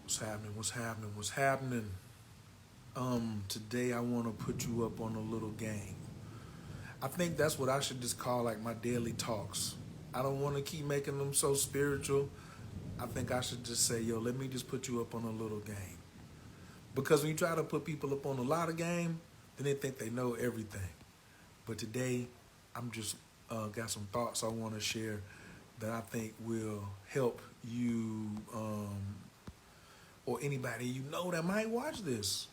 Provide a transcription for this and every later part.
What's happening? What's happening? What's happening? Today I want to put you up on a little game. I think that's what I should just call like my daily talks. I don't want to keep making them so spiritual. I think I should just say, yo, let me just put you up on a little game. Because when you try to put people up on a lot of game, then they think they know everything. But today, I'm just got some thoughts I want to share that I think will help you or anybody you know that might watch this.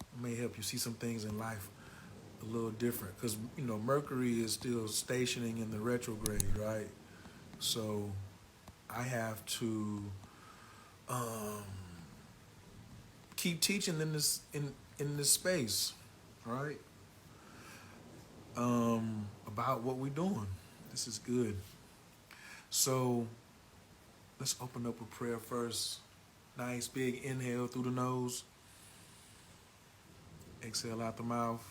It may help you see some things in life a little different because Mercury is still stationing in the retrograde, right? So I have to um, keep teaching in this space, right? About what we're doing. This is good. So let's open up with prayer first. Nice big inhale through the nose. Exhale out the mouth.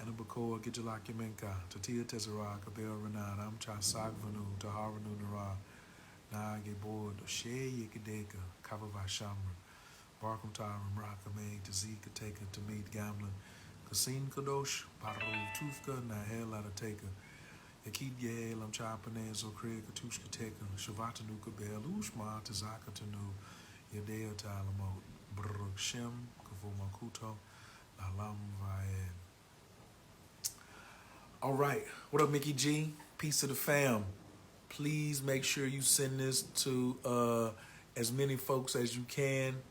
Anabakoa Gijalakimenka, Tatia Tezera, Kabel Renan, Amcha Sagvanu, Taharanu Nara, Nagibord, Shea Yikadeka, Kabava Shamra, Barkum Taram, Rakame, Tazika Taker, to meet Gamlin, Kasin Kadosh, Paru Tufka, Nahel Adateka, Yakid Yael, Amchapanez, Okre, Katushka Teka, Shavataну Kabel, Ushma, Tazaka Tanu, Yadea Talamot, Bruk Shem, Kavumakuto, Lalam Vaed. All right. What up, Mickey G? Peace to the fam. Please make sure you send this to as many folks as you can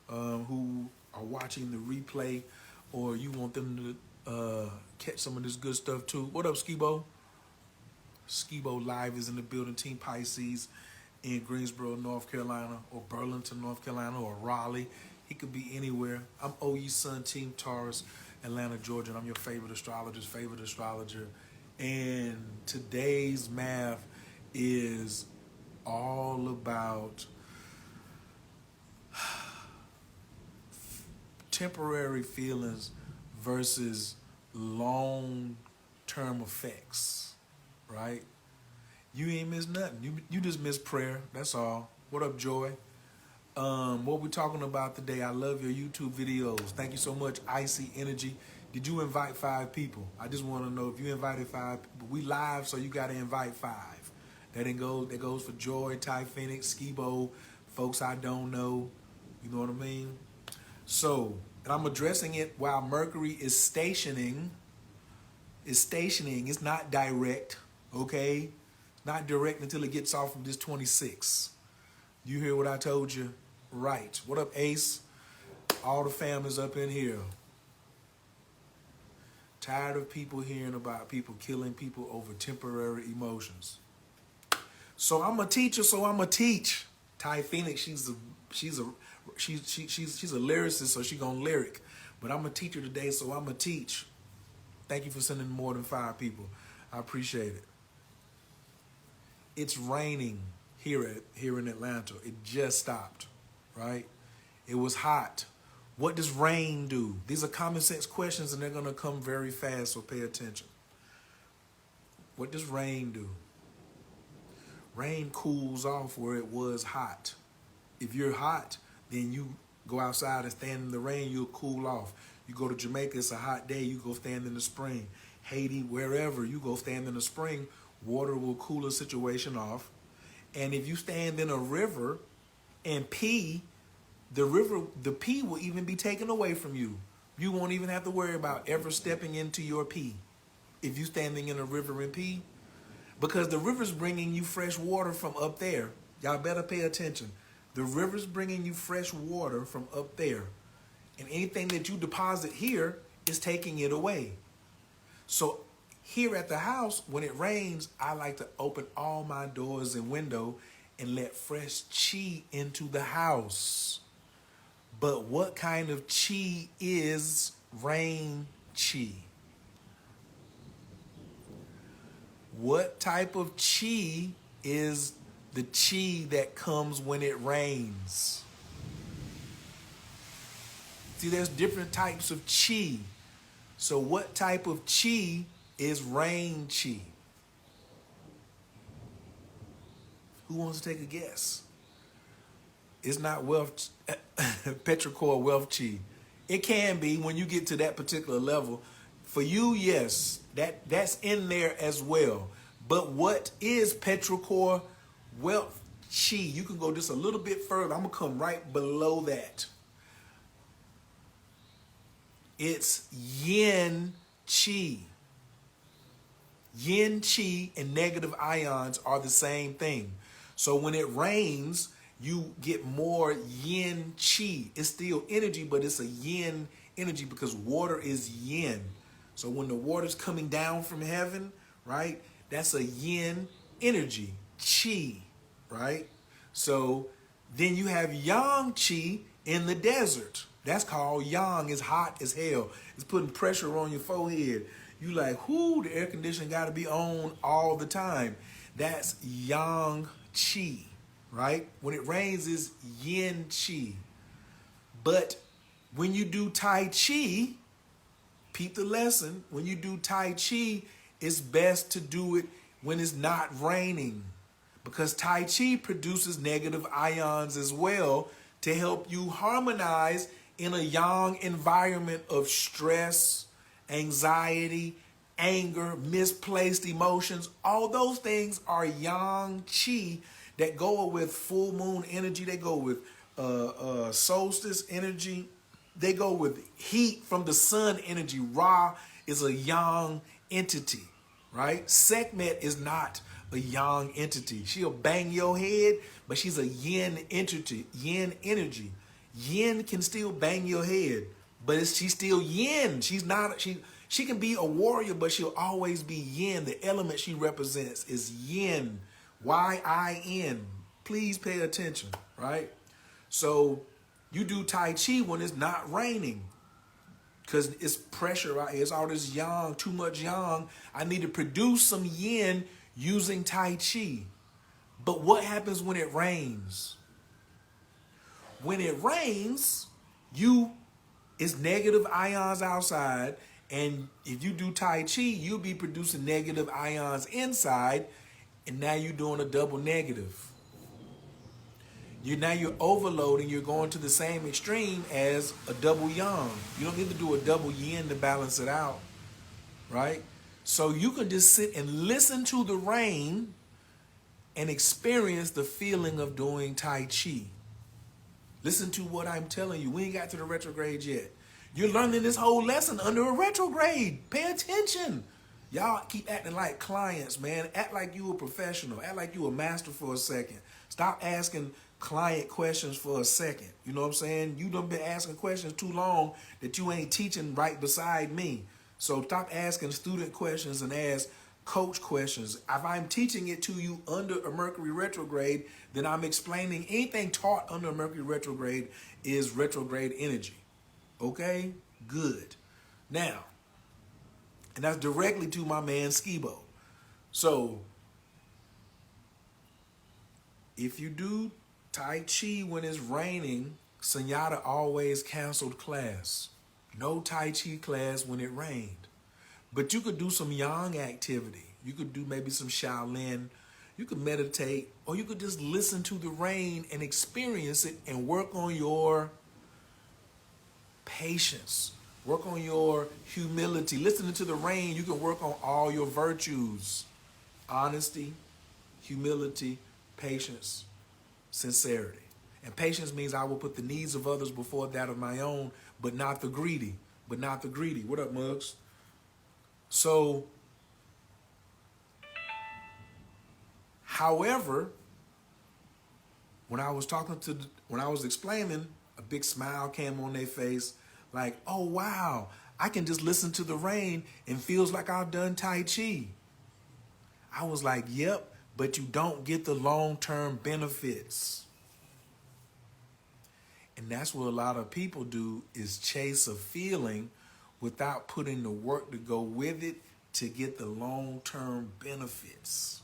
who are watching the replay or you want them to catch some of this good stuff too. What up, Skibo? Skibo Live is in the building. Team Pisces in Greensboro, North Carolina, or Burlington, North Carolina, or Raleigh. He could be anywhere. I'm OU Sun, Team Taurus, Atlanta, Georgia, and I'm your favorite astrologer. And today's math is all about temporary feelings versus long-term effects, right? You ain't missed nothing. You just missed prayer. That's all. What up, Joy? What we're talking about today, I love your YouTube videos. Thank you so much, Icy Energy. Did you invite 5 people? I just want to know if you invited 5 people. We live, so you got to invite 5. That goes for Joy, Ty Phoenix, Skibo, folks I don't know. You know what I mean? So, and I'm addressing it while Mercury is stationing. It's not direct, okay? Not direct until it gets off from this 26. You hear what I told you? Right. What up, Ace? All the families up in here. Tired of people hearing about people killing people over temporary emotions. So I'm a teacher, so I'm a teach. Ty Phoenix, she's a lyricist, so she gonna lyric. But I'm a teacher today, so I'm a teach. Thank you for sending more than 5 people. I appreciate it. It's raining here in Atlanta. It just stopped, right? It was hot. What does rain do? These are common sense questions and they're going to come very fast, so pay attention. What does rain do? Rain cools off where it was hot. If you're hot, then you go outside and stand in the rain, you'll cool off. You go to Jamaica, it's a hot day, you go stand in the spring. Haiti, wherever, you go stand in the spring, water will cool the situation off. And if you stand in a river and pee, the pee will even be taken away from you. You won't even have to worry about ever stepping into your pee if you're standing in a river and pee, because the river's bringing you fresh water from up there. Y'all better pay attention. The river's bringing you fresh water from up there, and anything that you deposit here is taking it away. So here at the house, when it rains, I like to open all my doors and window and let fresh chi into the house. But what kind of chi is rain chi? What type of chi is the chi that comes when it rains? See, there's different types of chi. So what type of chi is rain chi? Who wants to take a guess? It's not wealth, petrichor wealth chi. It can be when you get to that particular level. For you, yes, that's in there as well. But what is petrichor wealth chi? You can go just a little bit further. I'm going to come right below that. It's yin chi. Yin chi and negative ions are the same thing. So when it rains, you get more yin chi. It's still energy, but it's a yin energy because water is yin. So when the water's coming down from heaven, right, that's a yin energy, chi, right? So then you have yang chi in the desert. That's called yang. It's hot as hell. It's putting pressure on your forehead. You like, whoo, the air conditioning got to be on all the time. That's yang chi, right? When it rains, it's yin chi. But when you do Tai Chi, peep the lesson. When you do Tai Chi, it's best to do it when it's not raining, because Tai Chi produces negative ions as well to help you harmonize in a yang environment of stress, anxiety, anger, misplaced emotions. All those things are yang chi that go with full moon energy. They go with solstice energy. They go with heat from the sun energy. Ra is a yang entity, right? Sekhmet is not a yang entity. She'll bang your head, but she's a yin entity, yin energy. Yin can still bang your head, but she's still yin. She's not, she can be a warrior, but she'll always be yin. The element she represents is yin, Y-I-N. Please pay attention, right? So you do Tai Chi when it's not raining because it's pressure out here. It's all this yang, too much yang. I need to produce some yin using Tai Chi. But what happens when it rains? When it rains, it's negative ions outside. And if you do Tai Chi, you'll be producing negative ions inside. And now you're doing a double negative. Now you're overloading. You're going to the same extreme as a double yang. You don't need to do a double yin to balance it out, right? So you can just sit and listen to the rain and experience the feeling of doing Tai Chi. Listen to what I'm telling you. We ain't got to the retrograde yet. You're learning this whole lesson under a retrograde. Pay attention. Y'all keep acting like clients, man. Act like you a professional. Act like you a master for a second. Stop asking client questions for a second. You know what I'm saying? You done been asking questions too long that you ain't teaching right beside me. So stop asking student questions and ask coach questions. If I'm teaching it to you under a Mercury retrograde, then I'm explaining anything taught under a Mercury retrograde is retrograde energy. Okay? Good. Now, and that's directly to my man Skibo. So, if you do Tai Chi when it's raining, Sunyata always canceled class. No Tai Chi class when it rained. But you could do some yang activity. You could do maybe some Shaolin. You could meditate, or you could just listen to the rain and experience it and work on your patience. Work on your humility. Listening to the rain, you can work on all your virtues. Honesty, humility, patience, sincerity. And patience means I will put the needs of others before that of my own, but not the greedy. What up, Muggs? So, however, when I was explaining, a big smile came on their face, like, oh wow, I can just listen to the rain and feels like I've done Tai Chi. I was like, yep, but you don't get the long-term benefits. And that's what a lot of people do, is chase a feeling without putting the work to go with it to get the long-term benefits.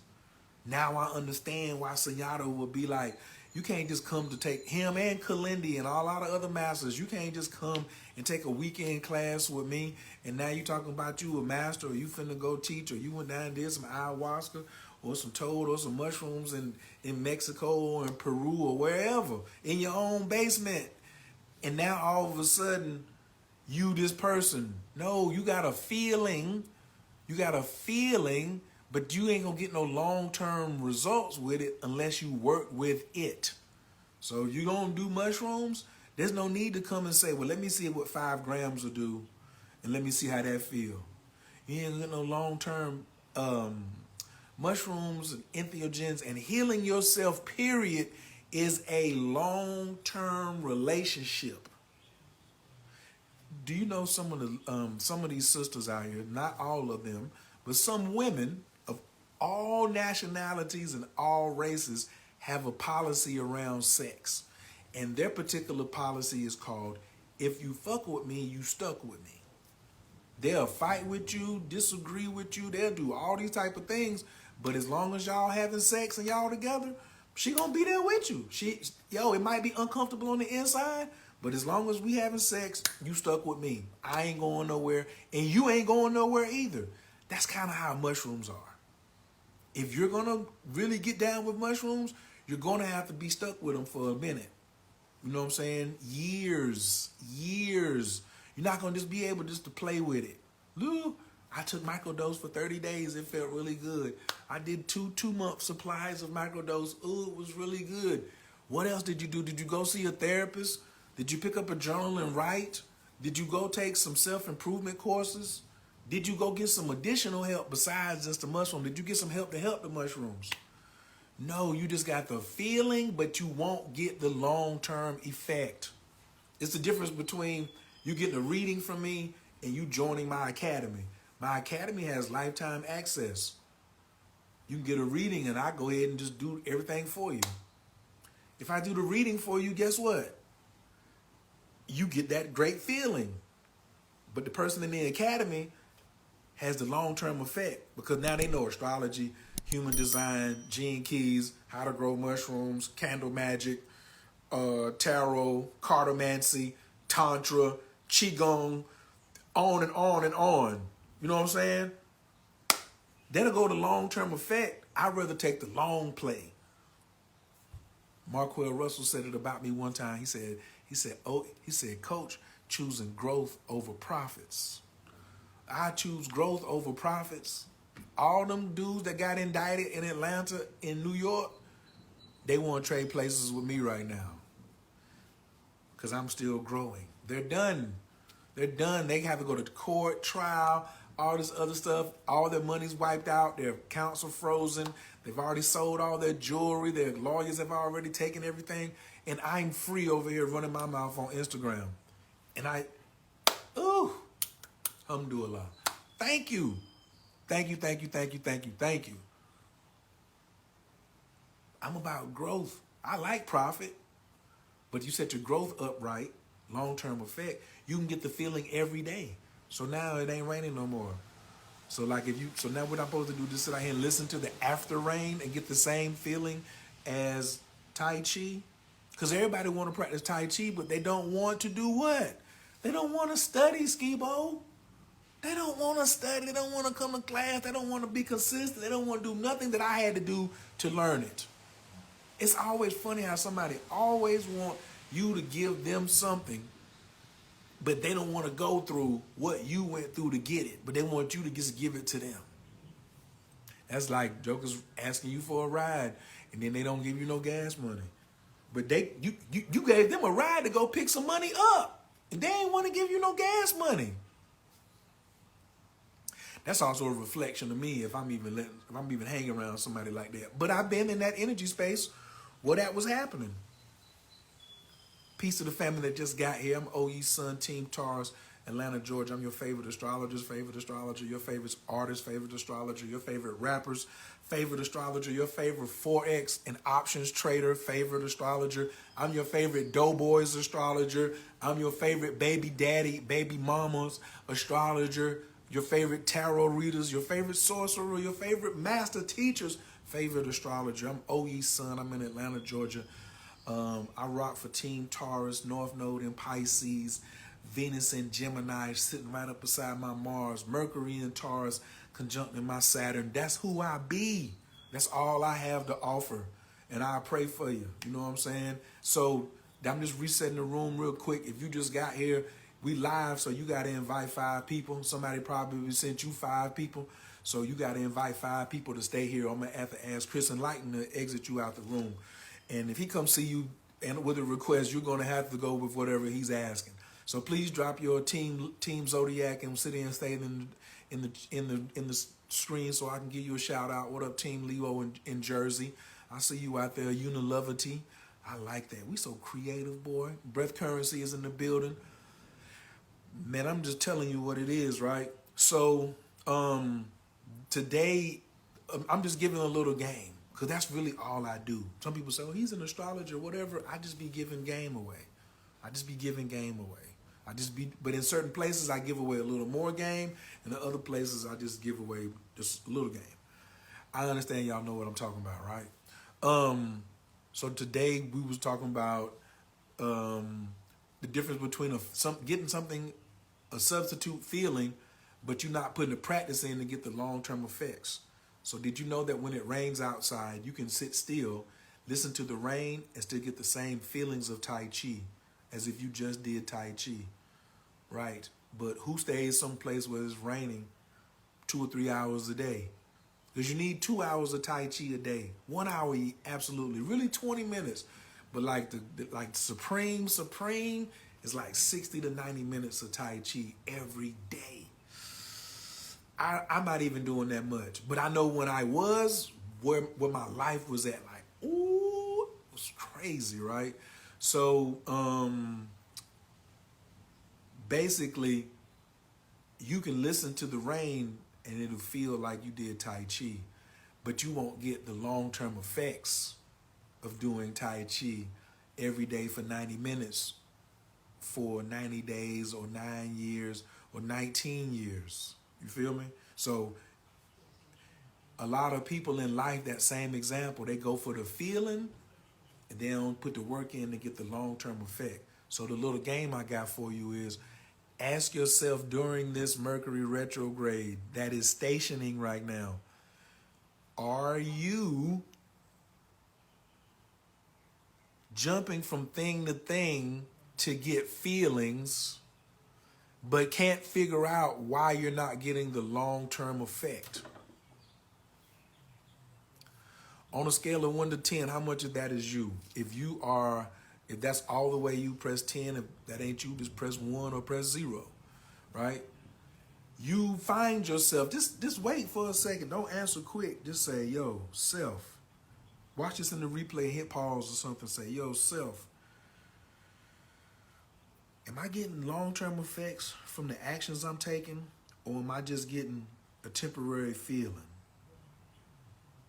Now I understand why Sunyata would be like, you can't just come to take him and Kalindi and all lot of other masters. You can't just come and take a weekend class with me and now you talking about you a master, or you finna go teach, or you went down and did some ayahuasca, or some toad or some mushrooms in Mexico or in Peru or wherever, in your own basement. And now all of a sudden, you this person. No, you got a feeling. You got a feeling, but you ain't gonna get no long-term results with it unless you work with it. So you gonna do mushrooms, there's no need to come and say, well, let me see what 5 grams will do, and let me see how that feel. You ain't gonna get no long-term mushrooms and entheogens, and healing yourself, period, is a long-term relationship. Do you know some of these sisters out here, not all of them, but some women of all nationalities and all races have a policy around sex. And their particular policy is called, if you fuck with me, you stuck with me. They'll fight with you, disagree with you, they'll do all these type of things, but as long as y'all having sex and y'all together, she gonna be there with you. It might be uncomfortable on the inside, but as long as we having sex, you stuck with me. I ain't going nowhere, and you ain't going nowhere either. That's kind of how mushrooms are. If you're going to really get down with mushrooms, you're going to have to be stuck with them for a minute. You know what I'm saying? Years. You're not going to just be able just to play with it. Look, I took microdose for 30 days. It felt really good. I did 2-month supplies of microdose. Ooh, it was really good. What else did you do? Did you go see a therapist? Did you pick up a journal and write? Did you go take some self-improvement courses? Did you go get some additional help besides just the mushroom? Did you get some help to help the mushrooms? No, you just got the feeling, but you won't get the long-term effect. It's the difference between you getting a reading from me and you joining my academy. My academy has lifetime access. You can get a reading and I go ahead and just do everything for you. If I do the reading for you, guess what? You get that great feeling. But the person in the academy has the long-term effect because now they know astrology, human design, gene keys, how to grow mushrooms, candle magic, tarot, cartomancy, tantra, qigong, on and on and on. You know what I'm saying? That'll go to long-term effect. I'd rather take the long play. Marquell Russell said it about me one time. He said, Coach, choosing growth over profits. I choose growth over profits. All them dudes that got indicted in Atlanta, in New York, they want to trade places with me right now because I'm still growing. They're done. They're done. They have to go to court, trial, all this other stuff. All their money's wiped out. Their accounts are frozen. They've already sold all their jewelry. Their lawyers have already taken everything. And I'm free over here running my mouth on Instagram. And alhamdulillah. Thank you. Thank you, thank you, thank you, thank you, thank you. I'm about growth. I like profit. But you set your growth up right, long-term effect, you can get the feeling every day. So now it ain't raining no more. So now what I'm supposed to do is sit out here and listen to the after rain and get the same feeling as Tai Chi? Because everybody want to practice Tai Chi, but they don't want to do what? They don't want to study, Skibo. They don't want to study. They don't want to come to class. They don't want to be consistent. They don't want to do nothing that I had to do to learn it. It's always funny how somebody always want you to give them something, but they don't want to go through what you went through to get it, but they want you to just give it to them. That's like jokers asking you for a ride, and then they don't give you no gas money. But you gave them a ride to go pick some money up, and they ain't want to give you no gas money. That's also a reflection of me if I'm even hanging around somebody like that. But I've been in that energy space where that was happening. Peace to the family that just got here. I'm OE's son, Team Taurus, Atlanta, Georgia. I'm your favorite astrologer's favorite astrologer, your favorite artist, favorite astrologer, your favorite rapper's favorite astrologer, your favorite Forex and options trader, favorite astrologer. I'm your favorite doughboys astrologer. I'm your favorite baby daddy, baby mama's astrologer, your favorite tarot readers, your favorite sorcerer, your favorite master teacher's favorite astrologer. I'm OE's son. I'm in Atlanta, Georgia. I rock for Team Taurus, North Node in Pisces, Venus in Gemini, sitting right up beside my Mars, Mercury in Taurus, conjunct in my Saturn. That's who I be. That's all I have to offer. And I pray for you. You know what I'm saying? So I'm just resetting the room real quick. If you just got here, we live, so you got to invite 5 people. Somebody probably sent you 5 people. So you got to invite 5 people to stay here. I'm going to have to ask Chris Enlighten to exit you out the room. And if he comes see you and with a request, you're going to have to go with whatever he's asking. So please drop your team Zodiac and City and State in the screen so I can give you a shout out. What up, Team Leo in Jersey? I see you out there. Unilovity. I like that. We so creative, boy. Breath Currency is in the building. Man, I'm just telling you what it is, right? So today, I'm just giving a little game because that's really all I do. Some people say, oh, he's an astrologer, whatever. I just be giving game away. But in certain places, I give away a little more game. And in other places, I just give away just a little game. I understand y'all know what I'm talking about, right? So today we was talking about the difference between getting something, a substitute feeling, but you're not putting the practice in to get the long-term effects. So did you know that when it rains outside, you can sit still, listen to the rain, and still get the same feelings of Tai Chi as if you just did Tai Chi, right? But who stays someplace where it's raining 2 or 3 hours a day? Because you need 2 hours of Tai Chi a day. 1 hour, absolutely. Really 20 minutes. But like the Supreme is like 60 to 90 minutes of Tai Chi every day. I'm not even doing that much. But I know when I was, where my life was at, like, ooh, it was crazy, right? So basically, you can listen to the rain and it'll feel like you did Tai Chi, but you won't get the long-term effects of doing Tai Chi every day for 90 minutes for 90 days or 9 years or 19 years. You feel me? So a lot of people in life, that same example, they go for the feeling and they don't put the work in to get the long-term effect. So the little game I got for you is ask yourself during this Mercury retrograde that is stationing right now, are you jumping from thing to thing to get feelings, but can't figure out why you're not getting the long-term effect? On a scale of 1 to 10, how much of that is you? If that's all the way you, press 10. If that ain't you, just press 1 or press 0, right? You find yourself, just wait for a second. Don't answer quick. Just say, yo, self. Watch this in the replay, hit pause or something. Say, yo, self. Am I getting long-term effects from the actions I'm taking, or am I just getting a temporary feeling?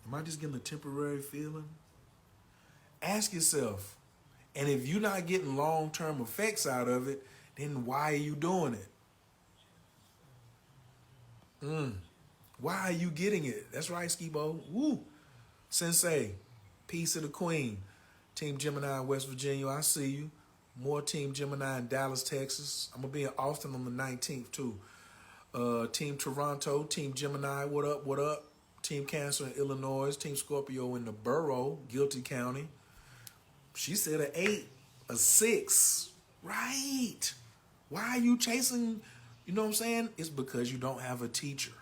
Am I just getting a temporary feeling? Ask yourself. And if you're not getting long-term effects out of it, then why are you doing it? Why are you getting it? That's right, Skibo. Woo. Sensei, peace of the queen. Team Gemini in West Virginia, I see you. More Team Gemini in Dallas, Texas. I'm going to be in Austin on the 19th, too. Team Toronto, Team Gemini, what up, what up? Team Cancer in Illinois, Team Scorpio in the borough, Guilty County. She said an 8, a 6. Right. Why are you chasing, you know what I'm saying? It's because you don't have a teacher.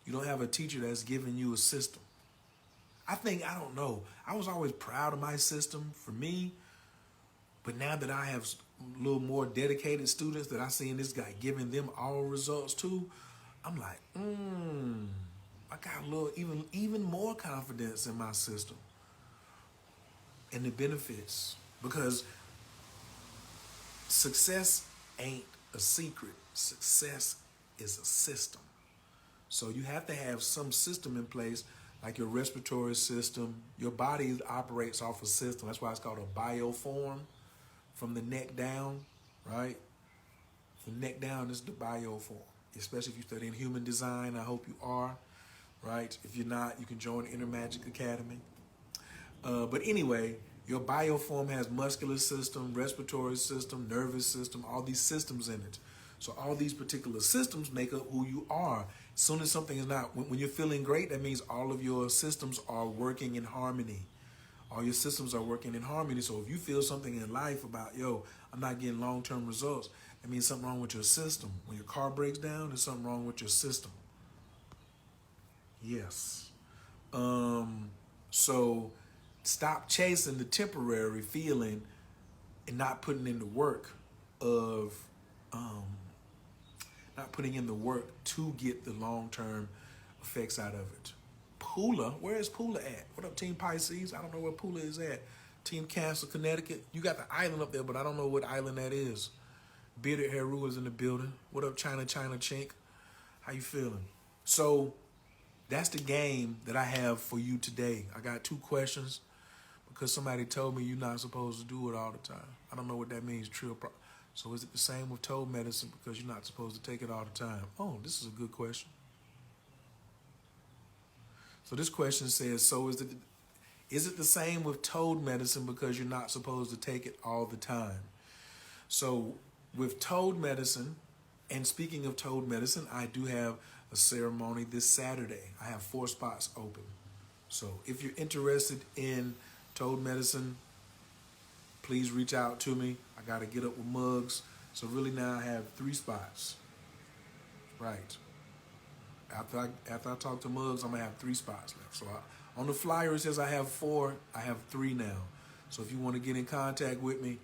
You don't have a teacher that's giving you a system. I don't know. I was always proud of my system for me. But now that I have a little more dedicated students that I see in this guy giving them all results too, I'm like, I got a little, even more confidence in my system and the benefits. Because success ain't a secret. Success is a system. So you have to have some system in place, like your respiratory system. Your body operates off a system. That's why it's called a bioform. From the neck down, right? From the neck down is the bioform. Especially if you're studying human design, I hope you are, right? If you're not, you can join Inner Magic Academy. But anyway, your bioform has muscular system, respiratory system, nervous system, all these systems in it. So all these particular systems make up who you are. Soon as something is not, when you're feeling great, that means all of your systems are working in harmony. All your systems are working in harmony. So if you feel something in life about, yo, I'm not getting long-term results, that means something wrong with your system. When your car breaks down, there's something wrong with your system. Yes. So stop chasing the temporary feeling and not putting in the work of not putting in the work to get the long-term effects out of it. Pula, where is Pula at? What up, Team Pisces? I don't know where Pula is at. Team Cancer, Connecticut. You got the island up there, but I don't know what island that is. Bearded Heru is in the building. What up, China Chink? How you feeling? So that's the game that I have for you today. I got 2 questions because somebody told me you're not supposed to do it all the time. I don't know what that means, trill. So is it the same with toad medicine because you're not supposed to take it all the time? Oh, this is a good question. So this question says, so is it the same with toad medicine because you're not supposed to take it all the time? So with toad medicine, and speaking of toad medicine, I do have a ceremony this Saturday. I have 4 spots open. So if you're interested in toad medicine, please reach out to me. I got to get up with mugs. So really now I have 3 spots. Right. After I talk to mugs, I'm going to have 3 spots left. So on the flyer, it says I have 4. I have 3 now. So if you want to get in contact with me,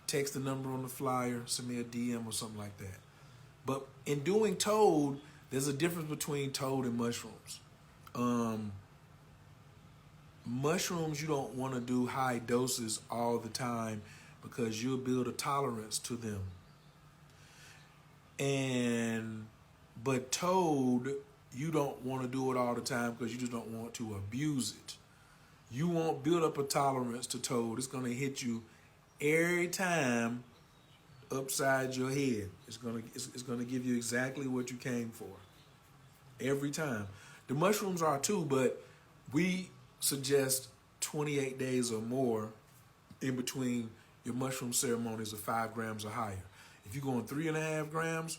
text the number on the flyer, send me a DM or something like that. But in doing toad, there's a difference between toad and mushrooms. Mushrooms, you don't want to do high doses all the time because you'll build a tolerance to them. But toad, you don't want to do it all the time because you just don't want to abuse it. You won't build up a tolerance to toad. It's going to hit you every time upside your head. It's gonna give you exactly what you came for. Every time. The mushrooms are too, but we suggest 28 days or more in between your mushroom ceremonies of 5 grams or higher. If you're going 3.5 grams,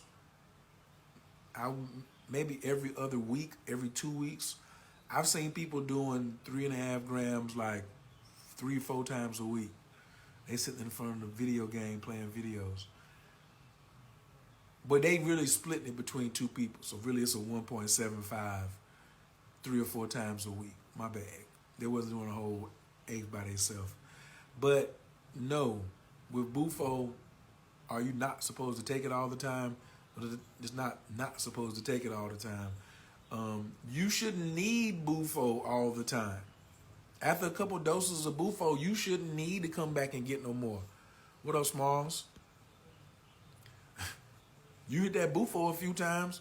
maybe every other week, every 2 weeks. I've seen people doing 3.5 grams like 3 or 4 times a week. They sitting in front of the video game playing videos. But they really split it between 2 people. So really it's a 1.75, 3 or 4 times a week. My bad. They wasn't doing a whole 8 by themselves. But no, with Bufo, are you not supposed to take it all the time? It's not supposed to take it all the time. You shouldn't need Bufo all the time. After a couple doses of Bufo, you shouldn't need to come back and get no more. What up, Smalls? You hit that Bufo a few times.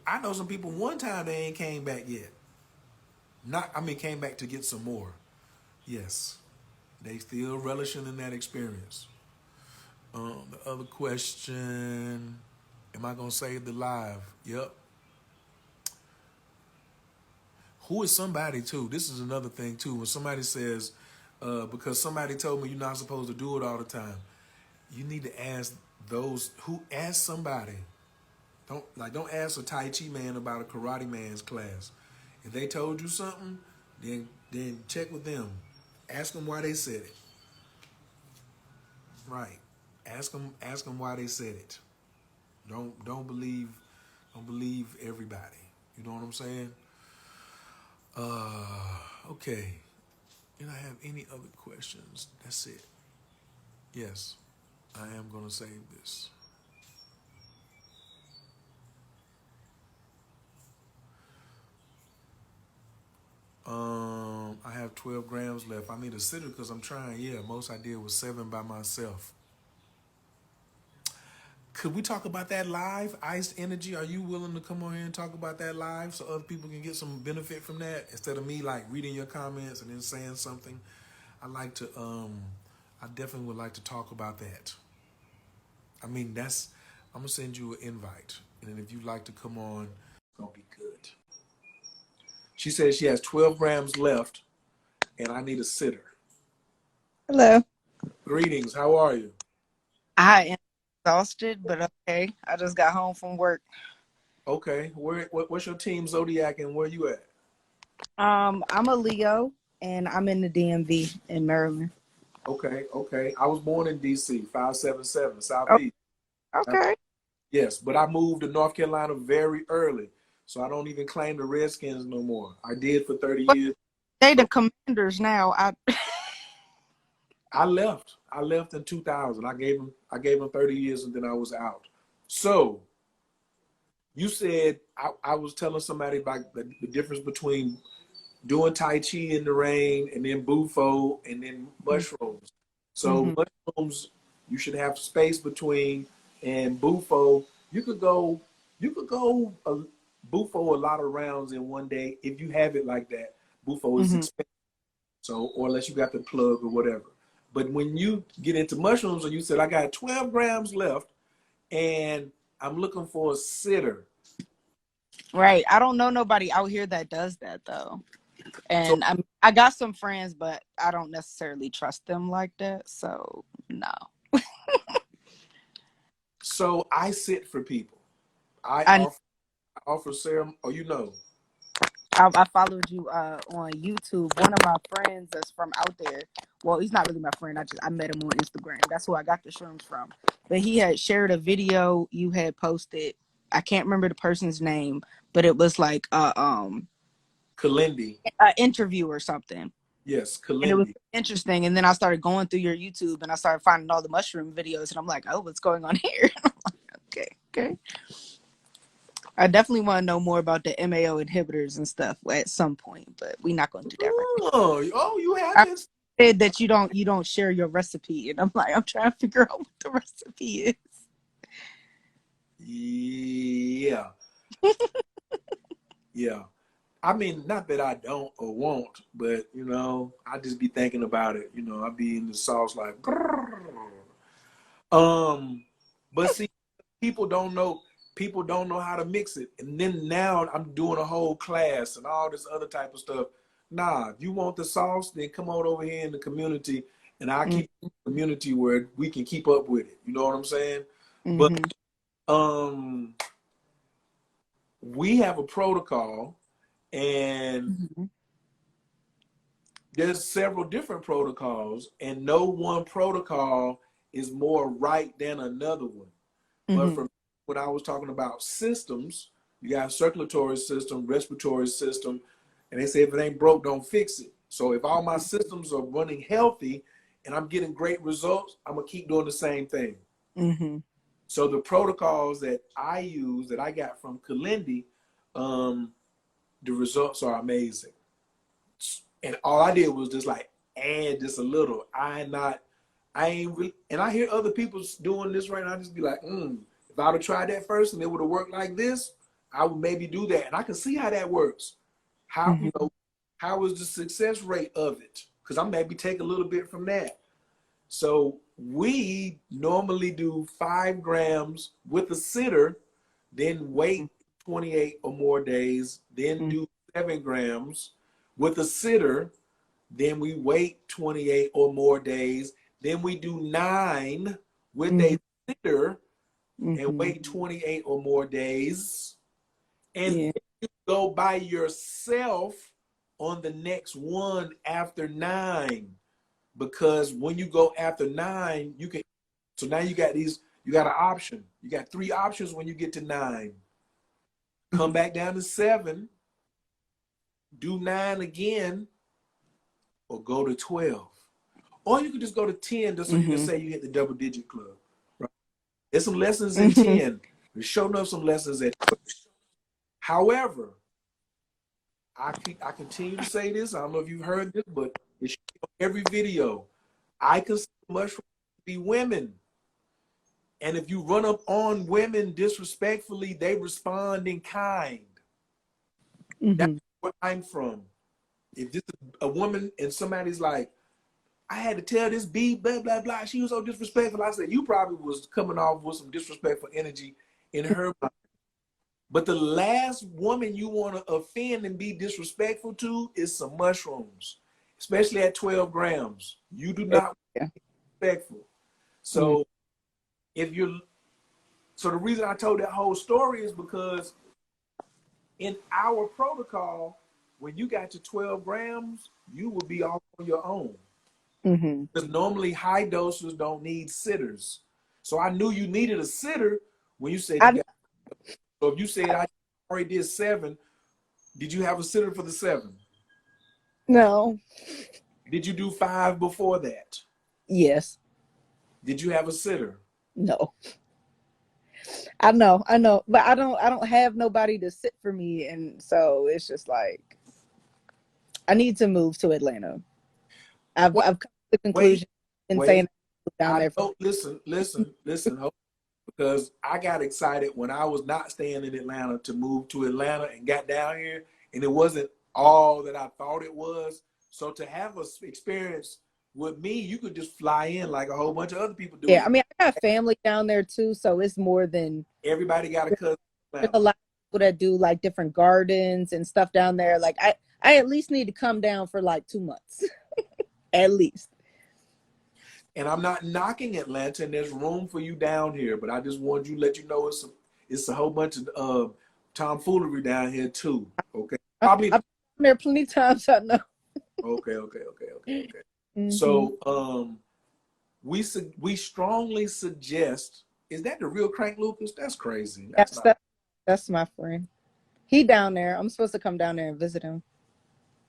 I know some people, one time they ain't came back yet. Came back to get some more. Yes. They still relishing in that experience. The other question, am I going to save the live? Yep. Who is somebody too? This is another thing too. When somebody says, because somebody told me you're not supposed to do it all the time, you need to ask those who ask somebody. Don't ask a Tai Chi man about a karate man's class. If they told you something, then check with them. Ask them why they said it. Right. Ask them why they said it. Don't believe everybody. You know what I'm saying? Okay. Did I have any other questions? That's it. Yes, I am going to save this. I have 12 grams left. I need a sitter because I'm trying. Yeah, most I did was 7 by myself. Could we talk about that live? Iced Energy, are you willing to come on here and talk about that live so other people can get some benefit from that? Instead of me like reading your comments and then saying something, I definitely would like to talk about that. I'm gonna send you an invite. And then if you'd like to come on, it's gonna be good. She says she has 12 grams left and I need a sitter. Hello. Greetings, how are you? I am exhausted, but okay. I just got home from work. Okay. What's your team zodiac and where you at? I'm a Leo, and I'm in the DMV in Maryland. Okay, okay. I was born in DC, 577, Oh, Southeast. okay. Yes, but I moved to North Carolina very early. So I don't even claim the Redskins no more. I did for 30 But years. they the Commanders now. I left. I left in 2000. I gave them 30 years and then I was out. So you said I was telling somebody about the difference between doing Tai Chi in the rain and then Bufo and then mushrooms. So Mm-hmm. mushrooms you should have space between, and Bufo you could go Bufo a lot of rounds in one day if you have it like that. Bufo is Mm-hmm. expensive. So, or unless you got the plug or whatever. But when you get into mushrooms and you said, I got 12 grams left and I'm looking for a sitter. Right. I don't know nobody out here that does that though. So, And I got some friends, but I don't necessarily trust them like that. So no. so I sit for people. I I offer serum, or you know. I followed you on YouTube. One of my friends that's from out there. Well, he's not really my friend. I met him on Instagram. That's who I got the shrooms from. But he had shared a video you had posted. I can't remember the person's name, but it was like Kalindi. a interview or something. Yes, And it was Kalindi. interesting. And then I started going through your YouTube and I started finding all the mushroom videos and I'm like, oh, what's going on here? Okay, okay. I definitely want to know more about the MAO inhibitors and stuff at some point, but we're not going to do that right Oh, you now. I haven't? said that you don't share your recipe, and I'm like, I'm trying to figure out what the recipe is. Yeah, yeah. I mean, not that I don't or won't, but I just be thinking about it. I be in the sauce like, grrr. But see, people don't know. People don't know how to mix it, and then now I'm doing a whole class and all this other type of stuff. Nah, if you want the sauce, then come on over here in the community, and I keep the community where we can keep up with it. You know what I'm saying? But Mm-hmm. um, we have a protocol, and Mm-hmm. there's several different protocols, and no one protocol is more right than another one. But Mm-hmm. from when I was talking about systems, you got circulatory system, respiratory system, and they say if it ain't broke, don't fix it. So if all my systems are running healthy and I'm getting great results, I'm gonna keep doing the same thing. Mm-hmm. So the protocols that I use that I got from Kalindi, um, the results are amazing. And all I did was just like add just a little. I ain't really, and I hear other people doing this right now. I just be like, if I would have tried that first and it would have worked like this, I would maybe do that. And I can see how that works. How, Mm-hmm. how is the success rate of it? Because I maybe take a little bit from that. So we normally do 5 grams with a sitter, then wait 28 or more days, then do 7 grams with a sitter, then we wait 28 or more days, then we do 9 with Mm-hmm. a sitter and Mm-hmm. wait 28 or more days. And Yeah. then you go by yourself on the next one after 9. Because when you go after 9, you can, so now you got an option. You got 3 options when you get to 9. Come back down to 7, do 9 again, or go to 12. Or you could just go to 10 just so you can Mm-hmm. say you hit the double digit club. Right? There's some lessons in Mm-hmm. 10. There's showing up some lessons at 12. However, I continue to say this. I don't know if you've heard this, but it's every video. I consider mushrooms to be women. And if you run up on women disrespectfully, they respond in kind. That's Mm-hmm. where I'm from. If this is a woman and somebody's like, I had to tell this B, blah, blah, blah. She was so disrespectful. I said, you probably was coming off with some disrespectful energy in her mind. But the last woman you want to offend and be disrespectful to is some mushrooms, especially at 12 grams. You do not Yeah. be respectful. Mm-hmm. So if you're, so the reason I told that whole story is because In our protocol, when you got to 12 grams, you will be off on your own. Mm-hmm. Because normally high doses don't need sitters. So I knew you needed a sitter when you said you got. So if you said I already did 7, did you have a sitter for the 7? No. Did you do 5 before that? Yes. Did you have a sitter? No. I know, but I don't have nobody to sit for me, and so it's just like I need to move to Atlanta. I've Wait, come to the wait, conclusion in saying wait. down I there. don't listen, because I got excited when I was not staying in Atlanta to move to Atlanta and got down here, and it wasn't all that I thought it was. So to have a experience with me, you could just fly in like a whole bunch of other people do Yeah, I it. mean, I got family down there too, so it's more than Everybody got a cousin in there's Atlanta. a lot of people that do like different gardens and stuff down there. Like I at least need to come down for like 2 months, at least. And I'm not knocking Atlanta, and there's room for you down here, but I just wanted you to let you know it's a whole bunch of tomfoolery down here too. Okay, probably. I've been there plenty of times. I know. Okay. Mm-hmm. So we strongly suggest. Is that the real Crank Lucas? That's crazy. That's That's not. that's my friend. He down there. I'm supposed to come down there and visit him.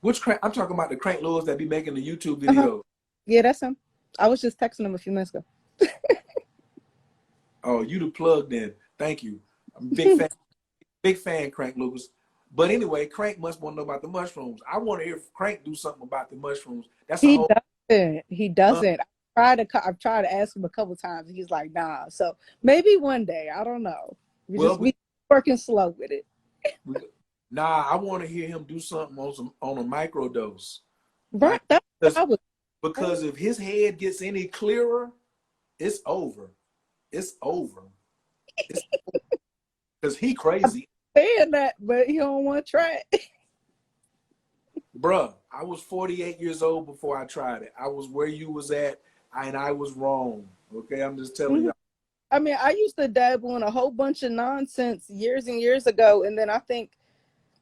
Which Crank? I'm talking about the Crank Lewis that be making the YouTube Uh-huh. videos. Yeah, that's him. I was just texting him a few minutes ago. Oh, you the plug then. Thank you. I'm a big fan. Big fan, Crank Lucas. But anyway, Crank must want to know about the mushrooms. I want to hear Crank do something about the mushrooms. That's a He whole. doesn't. He doesn't. I've tried to ask him a couple times. He's like, nah. So maybe one day. I don't know. Well, We working slow with it. nah, I want to hear him do something on a micro dose. Right. Like That's what I was. because if his head gets any clearer, it's over. It's over. It's because he crazy. Saying that, but he don't want to try it. Bruh, I was 48 years old before I tried it. I was where you was at, and I was wrong. Okay, I'm just telling you. I mean, I used to dabble in a whole bunch of nonsense years and years ago, and then I think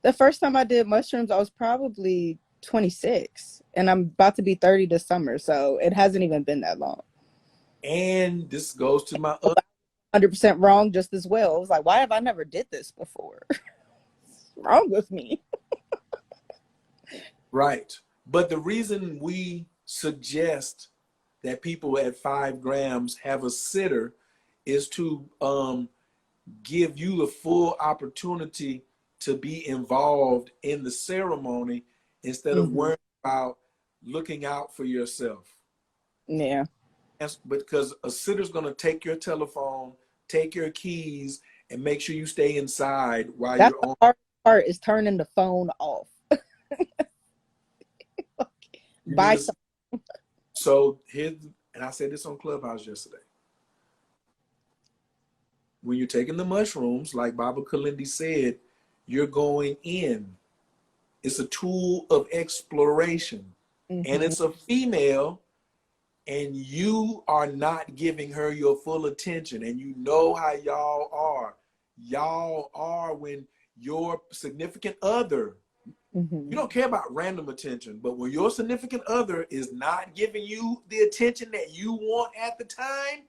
the first time I did mushrooms, I was probably 26, and I'm about to be 30 this summer, so it hasn't even been that long. And this goes to my 100% wrong just as well. I was like, why have I never did this before? What's wrong with me? right. But the reason we suggest that people at 5 grams have a sitter is to give you the full opportunity to be involved in the ceremony instead of worrying about looking out for yourself. Yeah. Because a sitter's going to take your telephone, take your keys, and make sure you stay inside while That's you're the on. hard part, is turning the phone off. Bye. So here's, and I said this on Clubhouse yesterday. When you're taking the mushrooms, like Baba Kalindi said, you're going in. It's a tool of exploration. And it's a female, and you are not giving her your full attention. And you know how y'all are. Y'all are when your significant other, you don't care about random attention, but when your significant other is not giving you the attention that you want at the time,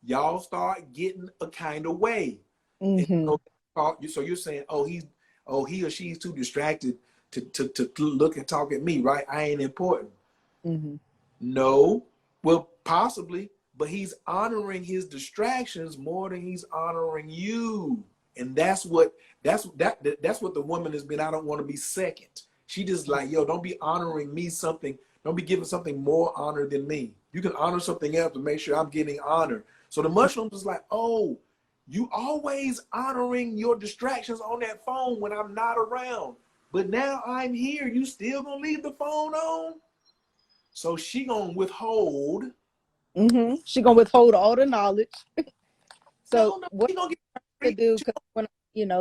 y'all start getting a kind of way. So you're saying, he or she's too distracted to look and talk at me, right? I ain't important. No, well, possibly, but he's honoring his distractions more than he's honoring you. And that's what the woman has been. I don't want to be second. She just like, yo, don't be honoring me something. Don't be giving something more honor than me. You can honor something else to make sure I'm getting honor. So the mushrooms is like, oh, you always honoring your distractions on that phone when I'm not around. But now I'm here. You still gonna leave the phone on? So she gonna withhold. She gonna withhold all the knowledge. So No, what she gonna to get do, because when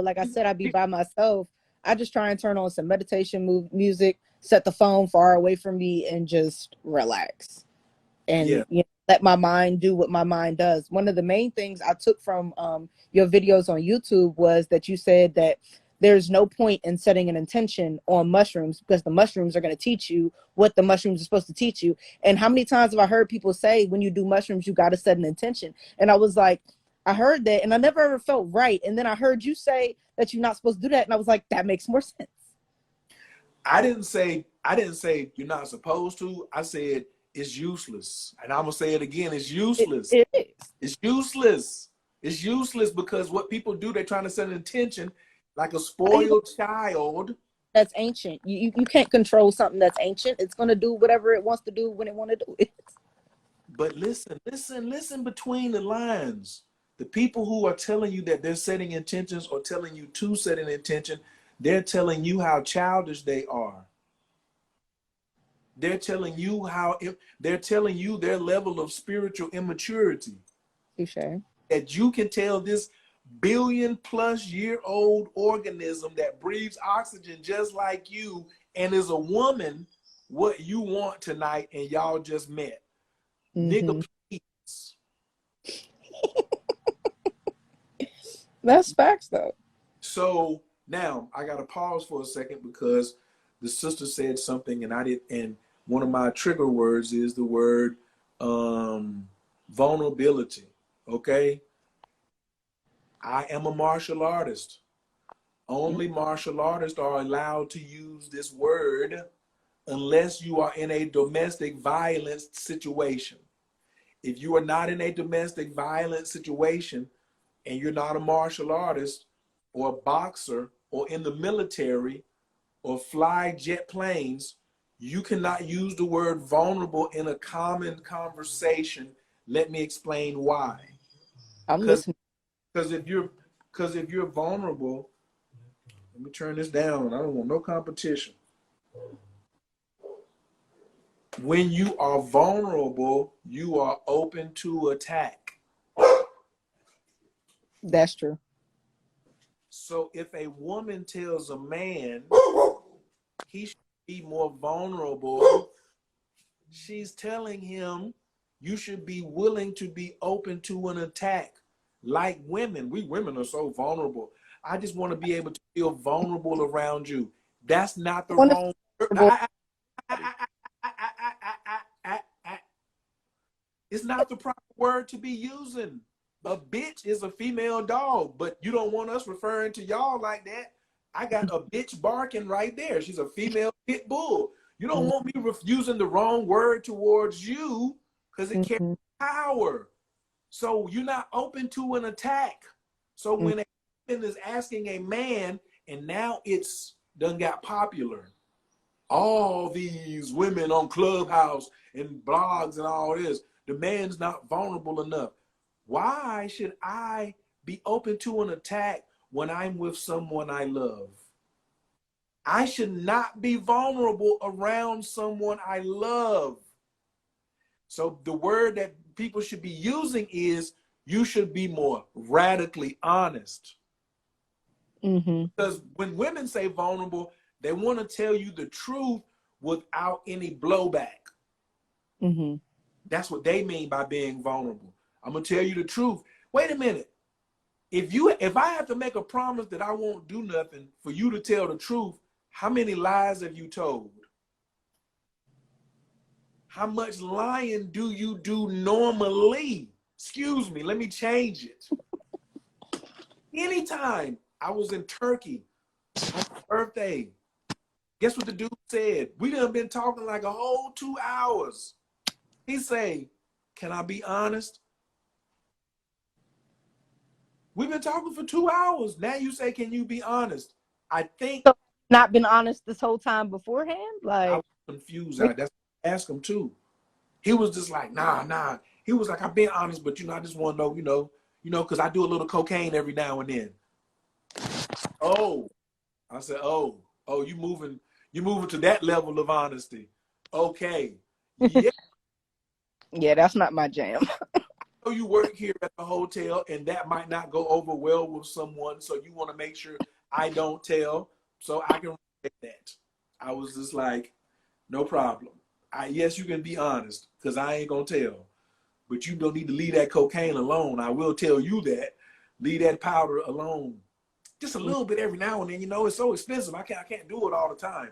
like I said, I be by myself. I just try and turn on some meditation music, set the phone far away from me, and just relax. And let my mind do what my mind does. One of the main things I took from your videos on YouTube was that you said that there's no point in setting an intention on mushrooms because the mushrooms are going to teach you what the mushrooms are supposed to teach you. And how many times have I heard people say, when you do mushrooms, you got to set an intention? And I was like, I heard that and I never ever felt right. And then I heard you say that you're not supposed to do that. And I was like, that makes more sense. I didn't say you're not supposed to. I said it's useless. And I'm gonna say it again, it's useless. It is. It's useless. It's useless because what people do, they're trying to set an intention like a spoiled child. That's ancient. You can't control something that's ancient. It's gonna do whatever it wants to do when it want to do it. But listen between the lines. The people who are telling you that they're setting intentions or telling you to set an intention, they're telling you how childish they are. They're telling you their level of spiritual immaturity. Touché. That you can tell this billion-plus-year-old organism that breathes oxygen just like you and is a woman what you want tonight, and y'all just met. Nigga, please. That's facts, though. So now I gotta pause for a second because the sister said something, and one of my trigger words is the word vulnerability. Okay, I am a martial artist. Only martial artists are allowed to use this word unless you are in a domestic violence situation. If you are not in a domestic violence situation and you're not a martial artist or a boxer or in the military or fly jet planes, you cannot use the word vulnerable in a common conversation. Let me explain why. I'm listening. Because if you're vulnerable, let me turn this down. I don't want no competition. When you are vulnerable, you are open to attack. That's true. So if a woman tells a man he should be more vulnerable, she's telling him you should be willing to be open to an attack. Like women, we women are so vulnerable. I just want to be able to feel vulnerable around you. That's not the wrong word. It's not the proper word to be using. A bitch is a female dog, but you don't want us referring to y'all like that. I got a bitch barking right there. She's a female pit bull. You don't want me using the wrong word towards you because it carries power. So you're not open to an attack. So when a woman is asking a man, and now it's done got popular, all these women on Clubhouse and blogs and all this, the man's not vulnerable enough. Why should I be open to an attack when I'm with someone I love? I should not be vulnerable around someone I love. So the word that people should be using is you should be more radically honest. Because when women say vulnerable, they want to tell you the truth without any blowback. That's what they mean by being vulnerable. I'm gonna tell you the truth. Wait a minute. If I have to make a promise that I won't do nothing for you to tell the truth, how many lies have you told? How much lying do you do normally? Excuse me, let me change it. Anytime I was in Turkey on my birthday, guess what the dude said? We done been talking like a whole 2 hours. He say, can I be honest? We've been talking for 2 hours. Now you say, can you be honest? I think. So not been honest this whole time beforehand? Like, I was confused. That's what I asked him too. He was just like, nah. He was like, I've been honest, but I just want to know, because I do a little cocaine every now and then. Oh, I said, oh, you moving to that level of honesty. Okay. Yeah. Yeah, that's not my jam. You work here at the hotel and that might not go over well with someone, so you want to make sure I don't tell, so I can respect that. I was just like, no problem. Yes, you can be honest because I ain't gonna tell, but you don't need to leave that cocaine alone. I will tell you that. Leave that powder alone. Just a little bit every now and then. You know, it's so expensive. I can't do it all the time.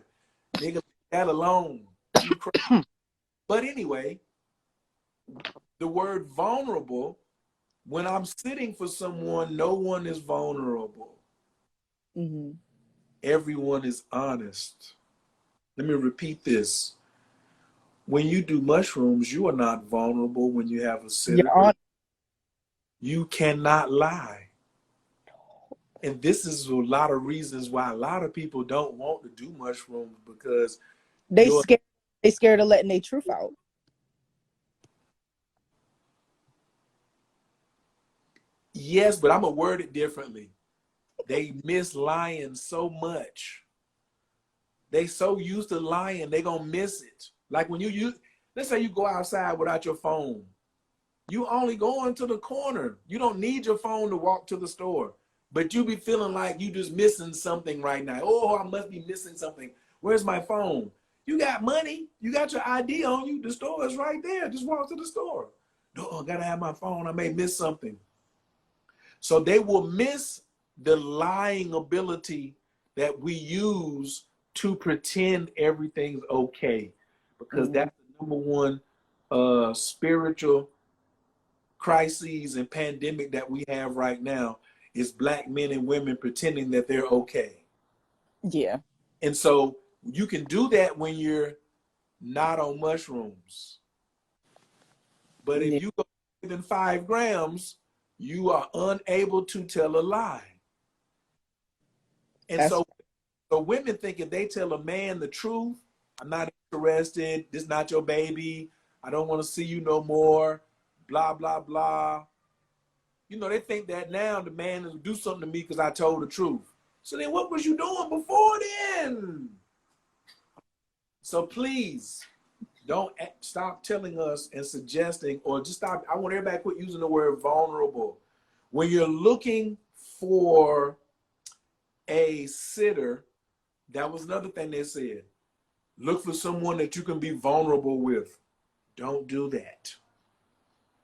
Nigga, leave that alone. You crazy. But anyway, the word vulnerable, when I'm sitting for someone, no one is vulnerable. Mm-hmm. Everyone is honest. Let me repeat this. When you do mushrooms, you are not vulnerable when you have a sitter. You cannot lie. And this is a lot of reasons why a lot of people don't want to do mushrooms, because they scared of letting their truth out. Yes, but I'm gonna word it differently. They miss lying so much. They so used to lying, they gonna miss it. Like when let's say you go outside without your phone. You only going to the corner. You don't need your phone to walk to the store. But you be feeling like you just missing something right now. Oh, I must be missing something. Where's my phone? You got money. You got your ID on you. The store is right there. Just walk to the store. No, I gotta have my phone. I may miss something. So they will miss the lying ability that we use to pretend everything's okay, because that's the number one spiritual crises and pandemic that we have right now, is Black men and women pretending that they're okay. Yeah. And so you can do that when you're not on mushrooms. But if you go within 5 grams, you are unable to tell a lie. And so women think if they tell a man the truth, I'm not interested, this is not your baby, I don't want to see you no more, blah, blah, blah. You know, they think that now the man will do something to me because I told the truth. So then what was you doing before then? So please, don't stop telling us and suggesting, or just stop. I want everybody to quit using the word vulnerable. When you're looking for a sitter, that was another thing they said. Look for someone that you can be vulnerable with. Don't do that.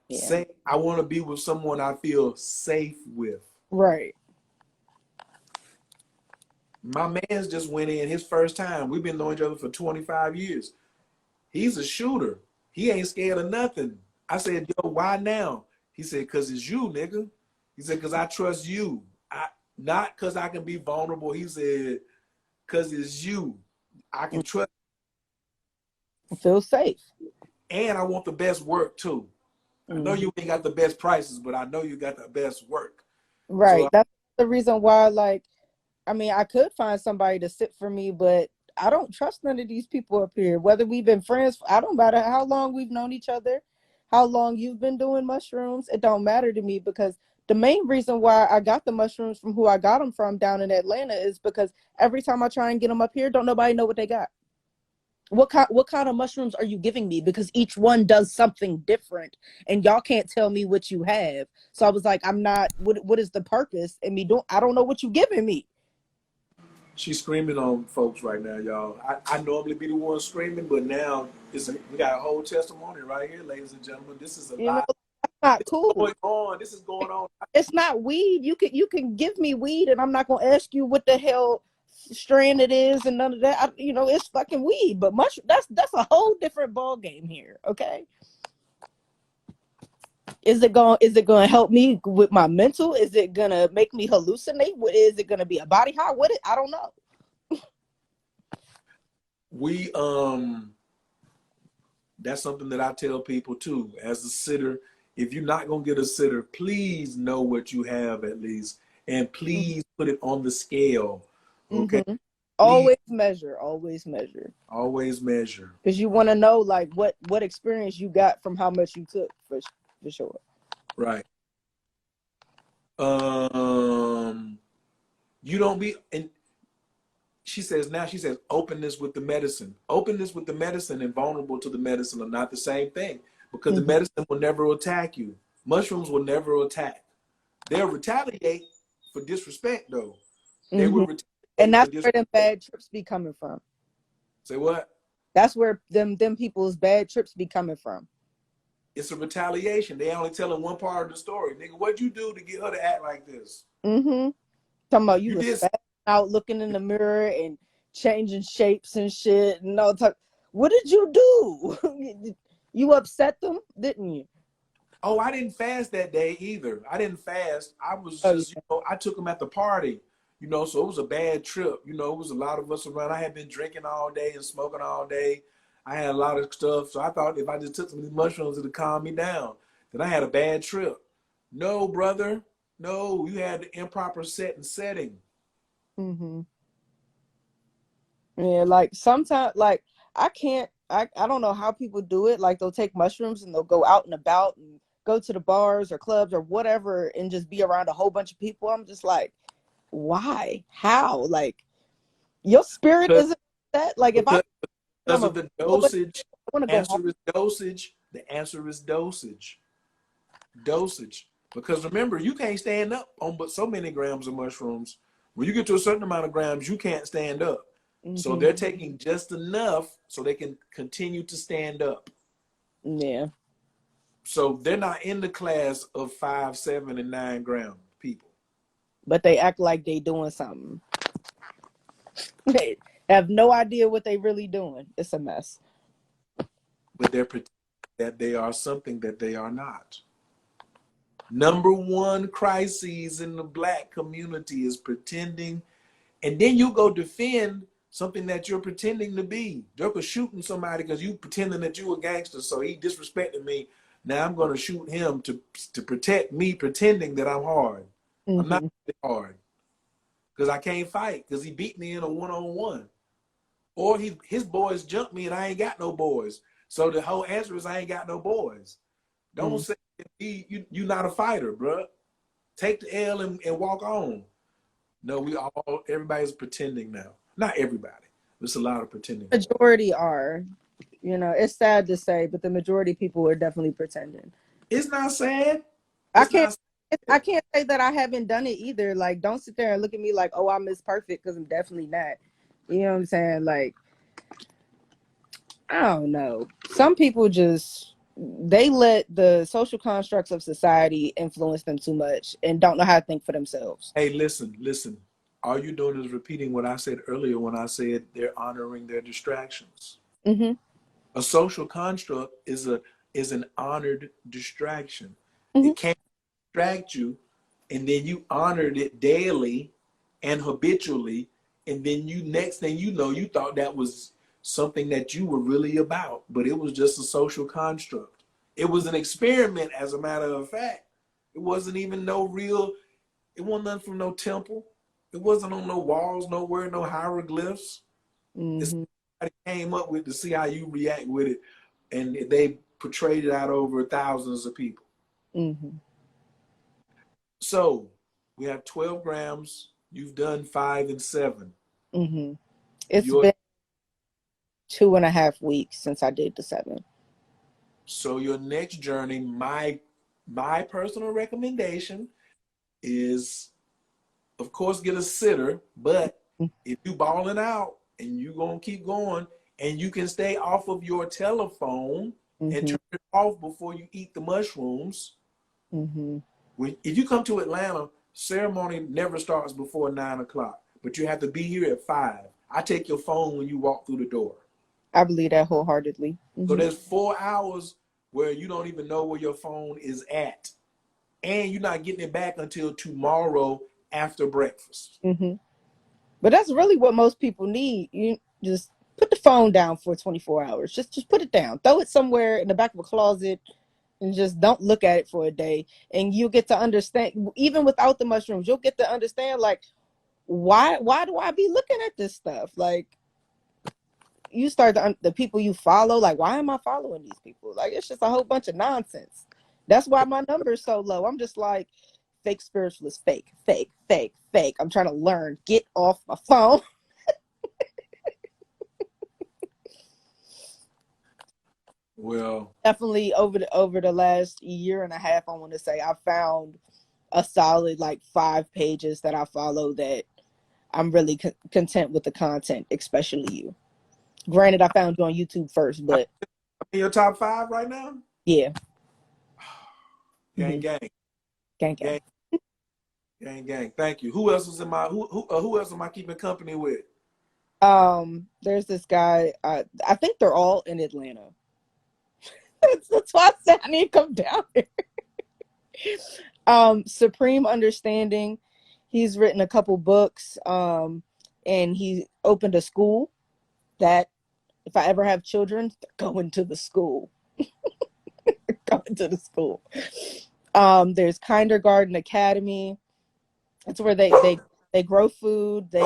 Yeah. Say, I want to be with someone I feel safe with. Right. My man's just went in his first time. We've been knowing each other for 25 years. He's a shooter. He ain't scared of nothing. I said, yo, why now? He said, because it's you, nigga. He said, because I trust you. Not because I can be vulnerable. He said, because it's you. I can trust. Feel safe. And I want the best work, too. I know you ain't got the best prices, but I know you got the best work. Right. So, that's the reason why, like, I mean, I could find somebody to sit for me, but I don't trust none of these people up here. Whether we've been friends, I don't matter how long we've known each other, how long you've been doing mushrooms. It don't matter to me, because the main reason why I got the mushrooms from who I got them from down in Atlanta is because every time I try and get them up here, don't nobody know what they got. What kind of mushrooms are you giving me? Because each one does something different, and y'all can't tell me what you have. So I was like, I'm not. What is the purpose? And I don't know what you giving me. She's screaming on folks right now, y'all. I normally be the one screaming, but now we got a whole testimony right here, ladies and gentlemen. This is a lot. Not cool. This is going on. It's not weed. You can give me weed, and I'm not gonna ask you what the hell strand it is and none of that. It's fucking weed, but that's a whole different ball game here. Okay. Is it going to help me with my mental? Is it going to make me hallucinate? Is it going to be a body high? I don't know. That's something that I tell people too. As a sitter, if you're not going to get a sitter, please know what you have at least. And please put it on the scale. Okay. Mm-hmm. Always measure. Always measure. Always measure. Because you want to know like what experience you got from how much you took for sure. Right. You don't be, and she says openness with the medicine. Openness with the medicine and vulnerable to the medicine are not the same thing, because the medicine will never attack you. Mushrooms will never attack. They'll retaliate for disrespect though. They will retaliate. And that's where them bad trips be coming from. Say what? That's where them people's bad trips be coming from. It's a retaliation. They only telling one part of the story. Nigga, what'd you do to get her to act like this? Mm-hmm. Talking about you You was did. fat out looking in the mirror and changing shapes and shit and all type. What did you do? You upset them, didn't you? Oh, I didn't fast that day either. I didn't fast. I was Oh just, yeah. I took them at the party, so it was a bad trip. It was a lot of us around. I had been drinking all day and smoking all day. I had a lot of stuff. So I thought if I just took some of these mushrooms, it'd calm me down. Then I had a bad trip. No, brother. No, you had the improper setting. Mm-hmm. Yeah, like sometimes, like I can't. I don't know how people do it. Like they'll take mushrooms and they'll go out and about and go to the bars or clubs or whatever and just be around a whole bunch of people. I'm just like, why? How? Like your spirit Because, isn't that. Like if I because I'm because a of the whole bunch, dosage. I want to go home. Answer is dosage. The answer is dosage. Dosage. Because remember, you can't stand up on but so many grams of mushrooms. When you get to a certain amount of grams, you can't stand up. So Mm-hmm. they're taking just enough so they can continue to stand up. Yeah, So they're not in the class of 5, 7, and 9 gram people. but they act like they doing something. They have no idea what they really doing. It's a mess. But they're pretending that they are something that they are not. Number one crisis in the black community is pretending. And then you go defend something that you're pretending to be. Joker shooting somebody because you pretending that you a gangster, so he disrespected me. Now I'm going to shoot him to protect me, pretending that I'm hard. I'm not Mm-hmm. hard because I can't fight because he beat me in a one-on-one. Or his boys jumped me and I ain't got no boys. So the whole answer is I ain't got no boys. Don't Mm-hmm. say you not a fighter, bro. Take the L and walk on. No, everybody's pretending now. Not everybody. There's a lot of pretending going on. Majority are. It's sad to say, but the majority of people are definitely pretending. It's not sad. I It's can't not I sad. can't say that I haven't done it either. Like, don't sit there and look at me like, oh, I'm Miss Perfect, because I'm definitely not. You know what I'm saying? Like, I don't know. Some people just they let the social constructs of society influence them too much and don't know how to think for themselves. Hey, listen. All you're doing is repeating what I said earlier when I said they're honoring their distractions. Mm-hmm. A social construct is an honored distraction. Mm-hmm. It can't distract you, and then you honored it daily and habitually, and then you next thing you know, you thought that was something that you were really about, but it was just a social construct. It was an experiment, as a matter of fact. It wasn't even no real, it wasn't nothing from no temple. It wasn't on no walls, nowhere, no hieroglyphs. It's Mm-hmm. somebody came up with to see how you react with it, and they portrayed it out over thousands of people. Mm-hmm. So we have 12 grams. You've done 5 and 7. Mm-hmm. It's Your been 2.5 weeks since I did the 7. so your next journey, my personal recommendation is, of course, get a sitter. But if you balling out and you gonna keep going, and you can stay off of your telephone and Mm-hmm. turn it off before you eat the mushrooms. Mm-hmm. If you come to Atlanta, ceremony never starts before 9 o'clock, but you have to be here at 5. I take your phone when you walk through the door. I believe that wholeheartedly. So Mm-hmm. there's 4 hours where you don't even know where your phone is at. And you're not getting it back until tomorrow after breakfast. Mm-hmm. But that's really what most people need. You just put the phone down for 24 hours. Just put it down. Throw it somewhere in the back of a closet and just don't look at it for a day. And you'll get to understand, even without the mushrooms, you'll get to understand like why do I be looking at this stuff? Like you start the people you follow, like why am I following these people? Like it's just a whole bunch of nonsense. That's why my number is so low. I'm just like fake spiritualist, fake, fake, fake, fake. I'm trying to learn. Get off my phone. Well, Definitely over the last year and a half, I want to say I found a solid like 5 pages that I follow that I'm really content with the content, especially you. Granted, I found you on YouTube first, but in your top 5 right now? yeah. Gang, Mm-hmm. gang, Gang gang. gang. Gang, gang. Thank you. Who else was in my who else am I keeping company with? There's this guy. I think they're all in Atlanta. That's why I said I need to come down here. Supreme Understanding. He's written a couple books. And he opened a school that if I ever have children, they're going to the school. Going to the school. There's Kindergarten Academy. It's where they grow food. They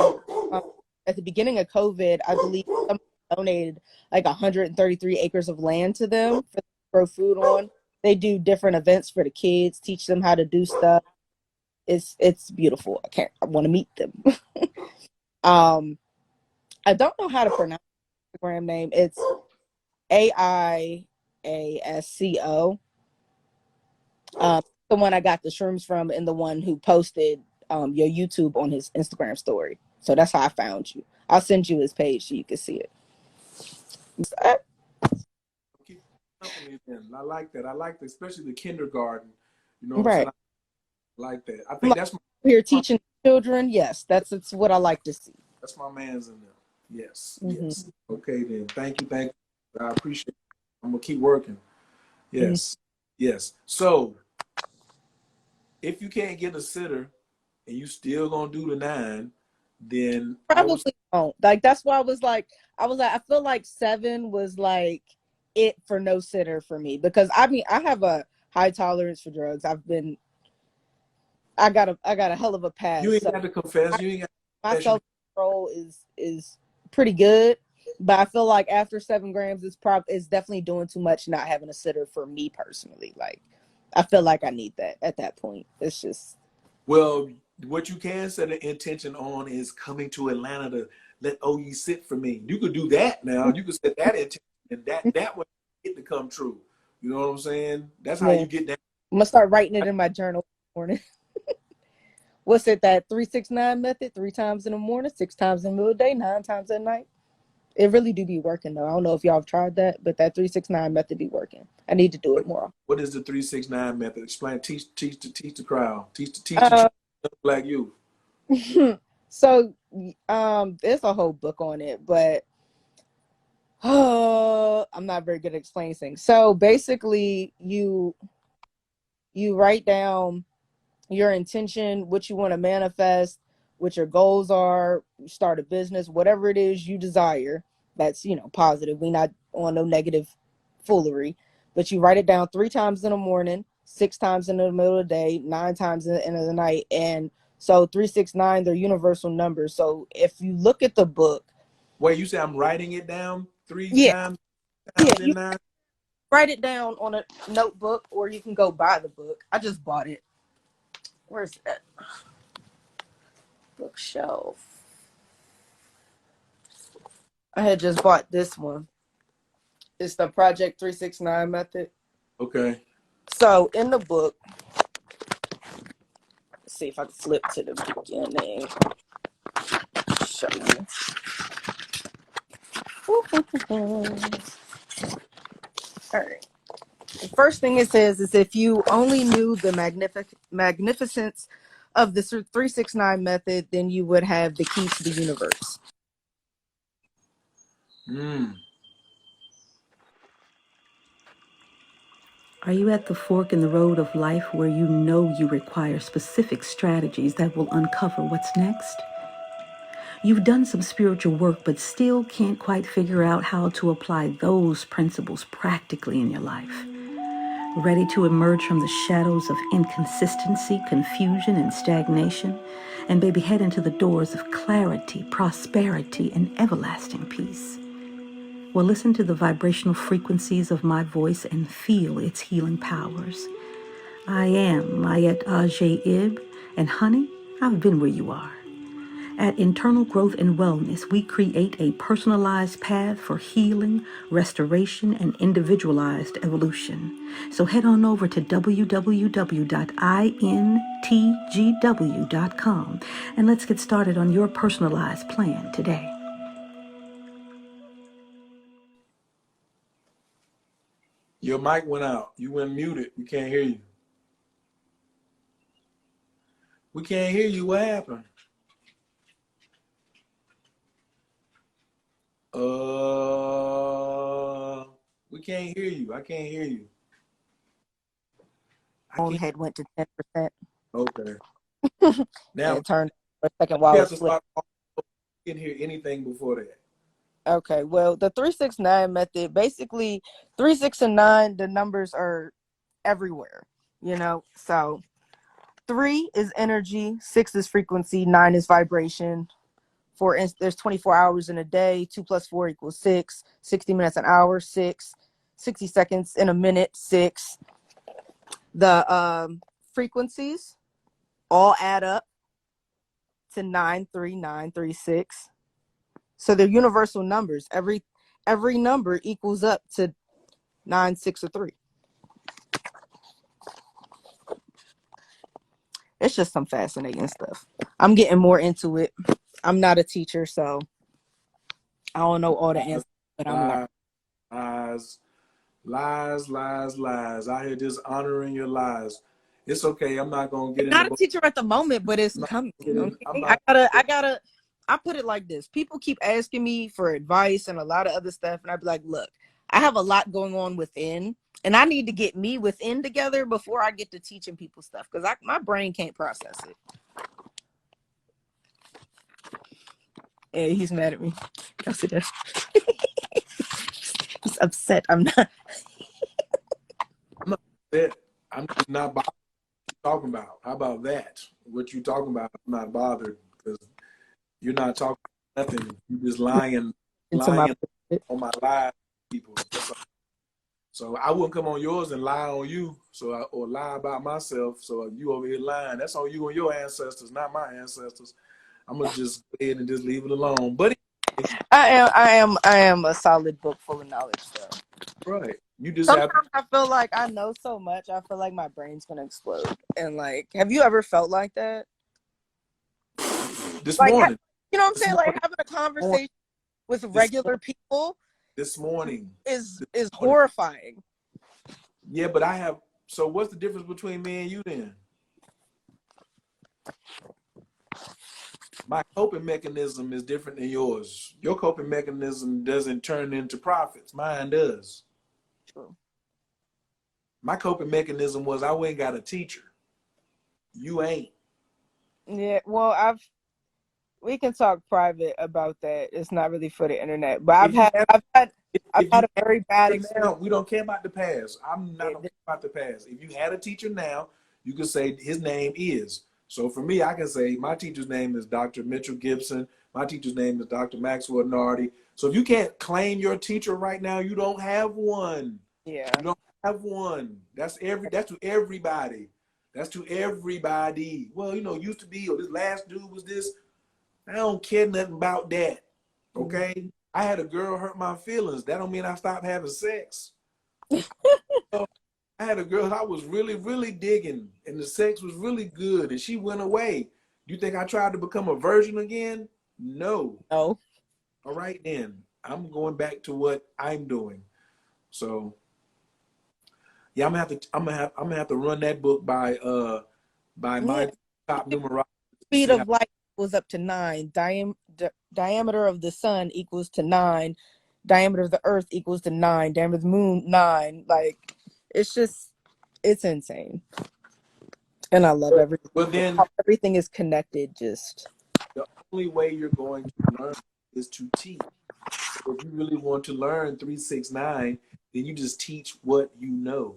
at the beginning of COVID, I believe someone donated like 133 acres of land to them for them to grow food on. They do different events for the kids, teach them how to do stuff. It's beautiful. I want to meet them. um, I don't know how to pronounce the Instagram name. It's AIASCO. The one I got the shrooms from, and the one who posted your YouTube on his Instagram story. So that's how I found you. I'll send you his page so you can see it. Keep company then. I like that. I like that, especially the kindergarten. You know what I'm saying? Right. I like that. I I'm think like, that's here teaching children. Yes, that's what I like to see. my man's in there. Yes, Mm-hmm. yes. Okay then. Thank you. I appreciate it. I'm gonna keep working. Yes, yes. So if you can't get a sitter and you still gonna do the 9, then Probably won't. Like that's why I feel like 7 was like it for no sitter for me, because I mean I have a high tolerance for drugs. I got a hell of a past. you ain't So got to confess. You ain't got to my confess. self control is pretty good, but I feel like after 7 grams, it's definitely doing too much. Not having a sitter for me personally, like I feel like I need that at that point. It's just Well, what you can set an intention on is coming to Atlanta to let OE sit for me. You could do that now. You could set that intention, and that would get to come true. You know what I'm saying? That's how yeah. you get that. I'm gonna start writing it in my journal in the morning. What's it, that 3-6-9 method? 3 times in the morning, 6 times in the middle of the day, 9 times at night. It really do be working though. I don't know if y'all have tried that, but that 3-6-9 method be working. I need to do it more. What is the 3-6-9 method? Explain. Teach the crowd. Teach the Uh, black youth. so there's a whole book on it, but I'm not very good at explaining things. So basically, you write down your intention, what you want to manifest, what your goals are, start a business, whatever it is you desire. That's, positive. We not on no negative foolery, but you write it down 3 times in the morning, 6 times in the middle of the day, 9 times in the end of the night. And so 3-6-9, they're universal numbers. So if you look at the book, Wait, you say I'm writing it down 3 yeah, times you in 9? write it down on a notebook, or you can go buy the book. I just bought it. Where's that bookshelf? I had just bought this one. It's the Project 3-6-9 method. Okay. So in the book, let's see if I can flip to the beginning. Show you. All right. The first thing it says is, if you only knew the magnificence of the 3-6-9 method, then you would have the key to the universe. Are you at the fork in the road of life where you know you require specific strategies that will uncover what's next? You've done some spiritual work, but still can't quite figure out how to apply those principles practically in your life. Ready to emerge from the shadows of inconsistency, confusion, and stagnation, and baby, head into the doors of clarity, prosperity, and everlasting peace. Well, listen to the vibrational frequencies of my voice and feel its healing powers. I am Mayet Ajay Ib, and honey, I've been where you are. At Internal Growth and Wellness, we create a personalized path for healing, restoration, and individualized evolution. So head on over to www.intgw.com and let's get started on your personalized plan today. Your mic went out. You went muted. We can't hear you. We can't hear you. What happened? We can't hear you. I can't hear you. I Phone can't. had went to 10%. Okay. And Now it turned for a second while we it have to flipped. start. You can hear anything before that. Okay, well, the 369 method, basically 3, 6, and 9, the numbers are everywhere, you know. So 3 is energy, 6 is frequency, 9 is vibration. There's 24 hours in a day. 2 plus 4 equals 6. 60 minutes an hour, 6. 60 seconds in a minute, 6. The frequencies all add up to 93936. So they're universal numbers. Every number equals up to 9, 6, or 3. It's just some fascinating stuff. I'm getting more into it. I'm not a teacher, so I don't know all the answers, but I'm learning. Lies, lies, lies, lies. I hear just honoring your lies. It's okay. I'm not gonna get Not into. a teacher at the moment, but it's coming. I'm Okay? not. I put it like this. People keep asking me for advice and a lot of other stuff, and I'd be like, look, I have a lot going on within, and I need to get me within together before I get to teaching people stuff, because my brain can't process it. Yeah, he's mad at me. I see that. He's upset. I'm not. I'm not upset. I'm just not bothered. What you talking about? How about that? What you talking about? I'm not bothered because you're not talking about nothing. You're just lying Into my on my live people. That's all. So I wouldn't come on yours and lie on you. Or lie about myself. So you over here lying. That's on you and your ancestors, not my ancestors. I'm gonna just go ahead and just leave it alone. But I am a solid book full of knowledge, though. right, you just have. Sometimes I feel like I know so much. I feel like my brain's gonna explode. And like, have you ever felt like that? This Like, morning. you know what I'm This saying? morning. Like having a conversation with This regular people this morning. is This morning. horrifying. Yeah, but I have. So what's the difference between me and you then? My coping mechanism is different than yours. Your coping mechanism doesn't turn into profits. Mine does. True. My coping mechanism was I went and got a teacher. You ain't. Yeah, well, we can talk private about that. It's not really for the internet. But I've had If you a very bad have now, experience. we don't care about the past. I'm not gonna care about the past. If you had a teacher now, you can say his name is. So for me, I can say my teacher's name is Dr. Mitchell Gibson. My teacher's name is Dr. Maxwell Nardi. So if you can't claim your teacher right now, you don't have one. Yeah. You don't have one. That's to everybody. That's to everybody. Well, used to be, or this last dude was this. I don't care nothing about that. Okay? I had a girl hurt my feelings. That don't mean I stopped having sex. So I had a girl I was really, really digging, and the sex was really good, and she went away. You think I tried to become a virgin again? No. No. All right then. I'm going back to what I'm doing. So yeah, I'm gonna have to run that book by my top numerologist. Speed of light was up to 9. Diameter of the sun equals to 9. Diameter of the earth equals to 9. Diameter of the moon 9. Like, it's insane. And I love everything. But then how everything is connected. Just the only way you're going to learn is to teach. So if you really want to learn 369, then you just teach what you know.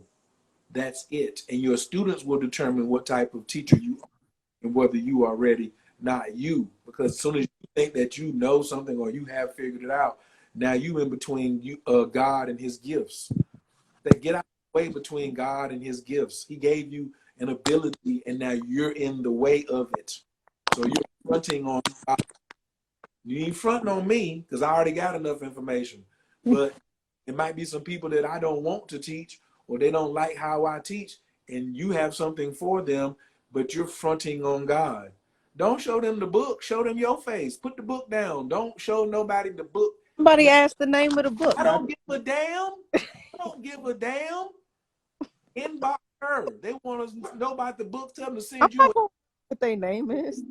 That's it. And your students will determine what type of teacher you are and whether you are ready, not you. Because as soon as you think that you know something or you have figured it out, now you in between God and his gifts. That get out of the way between God and his gifts. He gave you an ability and now you're in the way of it. So you're fronting on God. You ain't fronting on me because I already got enough information. But it might be some people that I don't want to teach or they don't like how I teach, and you have something for them, but you're fronting on God. Don't show them the book. Show them your face. Put the book down. Don't show nobody the book. somebody asked the name of the book. I don't give a damn. I don't give a damn. Inbox her. They want to know about the book. Tell them to I'm send not you. gonna what their name is?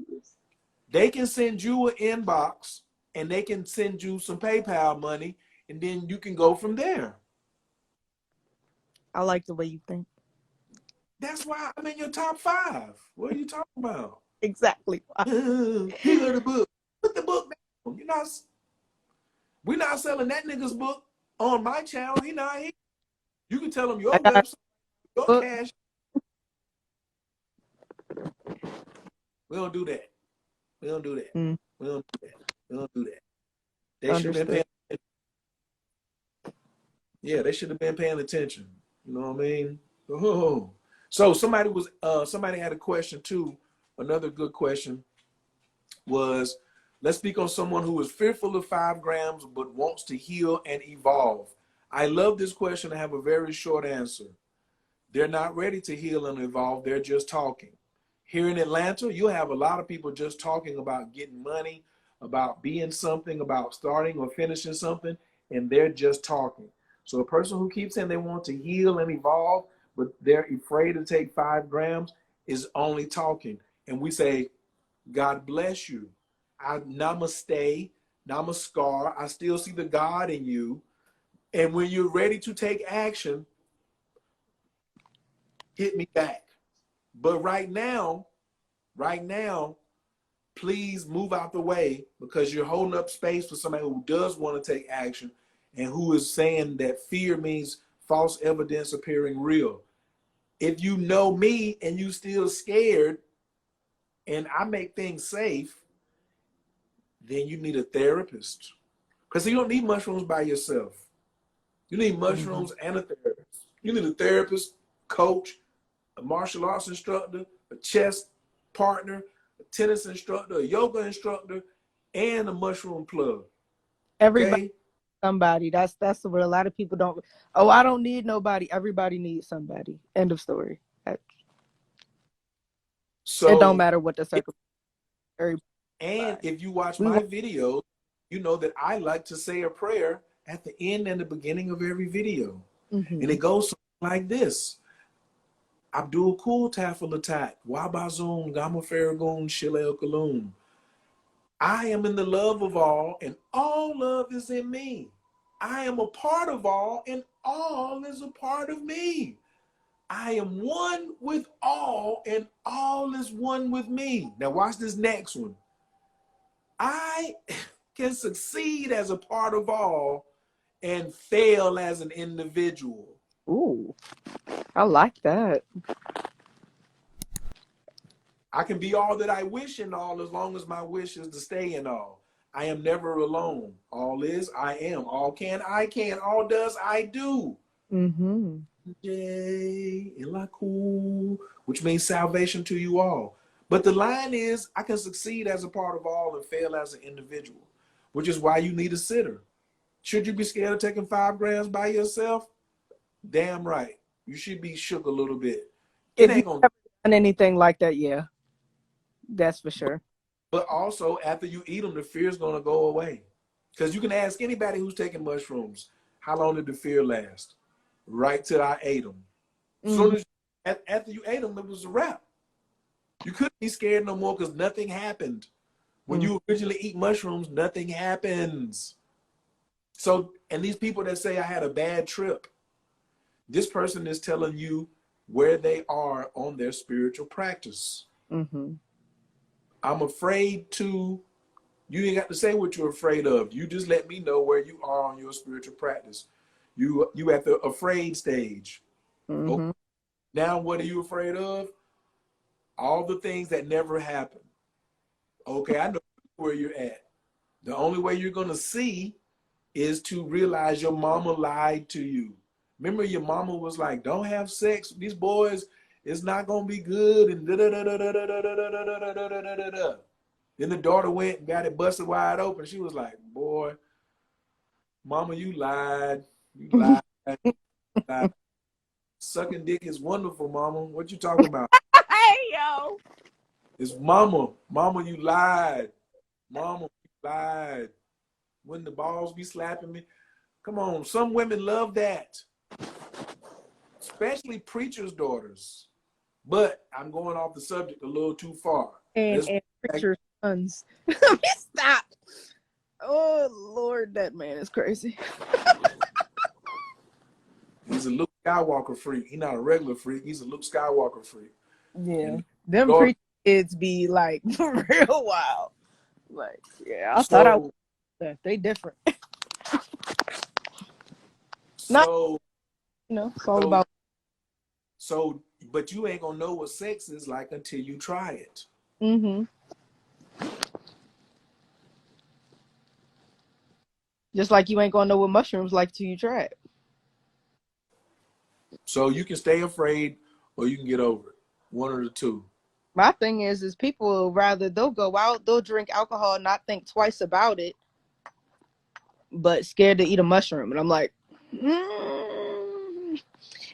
They can send you an inbox and they can send you some PayPal money, and then you can go from there. I like the way you think. That's why I'm in your top 5. What are you talking about? Exactly. Here go the book. Put the book down. We're not selling that nigga's book on my channel. He not here. You can tell him I your got a website, your book. cash. We don't do that. We don't do that. Mm, We don't do that. We don't do that. They should have been understood. paying. Yeah, they should have been paying attention. You know what I mean? Oh. So somebody had a question too. Another good question was, let's speak on someone who is fearful of 5 grams but wants to heal and evolve. I love this question. I have a very short answer. They're not ready to heal and evolve. They're just talking. Here in Atlanta, you have a lot of people just talking about getting money, about being something, about starting or finishing something, and they're just talking. So a person who keeps saying they want to heal and evolve, but they're afraid to take 5 grams is only talking. And we say, God bless you. Namaste, namaskar. I still see the God in you. And when you're ready to take action, hit me back. But right now, please move out the way, because you're holding up space for somebody who does want to take action and who is saying that fear means false evidence appearing real. If you know me and you still scared and I make things safe, then you need a therapist. Because you don't need mushrooms by yourself. You need Mm-hmm. mushrooms and a therapist. You need a therapist, coach, a martial arts instructor, a chess partner, a tennis instructor, a yoga instructor, and a mushroom plug. Everybody, Okay? somebody. That's what a lot of people don't. Oh, I don't need nobody. Everybody needs somebody. End of story. It don't So, matter what the circumstance. and Everybody. if you watch We my want. videos, you know that I like to say a prayer at the end and the beginning of every video. And Mm-hmm. it goes something like this. Abdul Kul Tafalatat, Wabazun, Gama Farragun, Shilel Kaloon. I am in the love of all, and all love is in me. I am a part of all, and all is a part of me. I am one with all, and all is one with me. Now, watch this next one. I can succeed as a part of all and fail as an individual. Ooh, I like that. I can be all that I wish in all as long as my wish is to stay in all. I am never alone. All is, I am. All can, I can. All does, I do. Mm-hmm. Jay, Ilaku, which means salvation to you all. But the line is, I can succeed as a part of all and fail as an individual, which is why you need a sitter. Should you be scared of taking 5 grams by yourself? Damn right. You should be shook a little bit. It If you ain't gonna. haven't done anything like that, yeah, that's for sure. But also, after you eat them, the fear is gonna go away. Because you can ask anybody who's taking mushrooms, how long did the fear last? Right till I ate them. Mm-hmm. Soon as after you ate them, it was a wrap. You couldn't be scared no more because nothing happened. When Mm-hmm. you originally eat mushrooms, nothing happens. So, and these people that say I had a bad trip, this person is telling you where they are on their spiritual practice. Mm-hmm. I'm afraid to, you ain't got to say what you're afraid of. You just let me know where you are on your spiritual practice. You at the afraid stage. Okay. Mm-hmm. Now what are you afraid of? All the things that never happen. Okay, I know where you're at. The only way you're gonna see is to realize your mama lied to you. Remember, your mama was like, "Don't have sex with these boys. It's not gonna be good." And da da da da da da da da da da da da da da. Then the daughter went and got it busted wide open. She was like, "Boy, mama, you lied. You lied. lied. Sucking dick is wonderful, mama. What you talking about? Hey yo. It's mama. Mama, you lied. Mama, you lied. Wouldn't the balls be slapping me? Come on, some women love that, especially preachers' daughters. But I'm going off the subject a little too far. And Let's preacher's sons. Stop. Oh Lord, that man is crazy. He's a Luke Skywalker freak. He's not a regular freak. He's a Luke Skywalker freak. Yeah, And them Lord, preacher kids be like real wild. Like, yeah, I thought I was so left. They different. Not, so it's all so about. so. But you ain't gonna know what sex is like until you try it. Mm-hmm. Just like you ain't gonna know what mushrooms like till you try it. So you can stay afraid, or you can get over it. One of the two. My thing is people will rather they'll go out, they'll drink alcohol, not think twice about it, but scared to eat a mushroom. And I'm like, it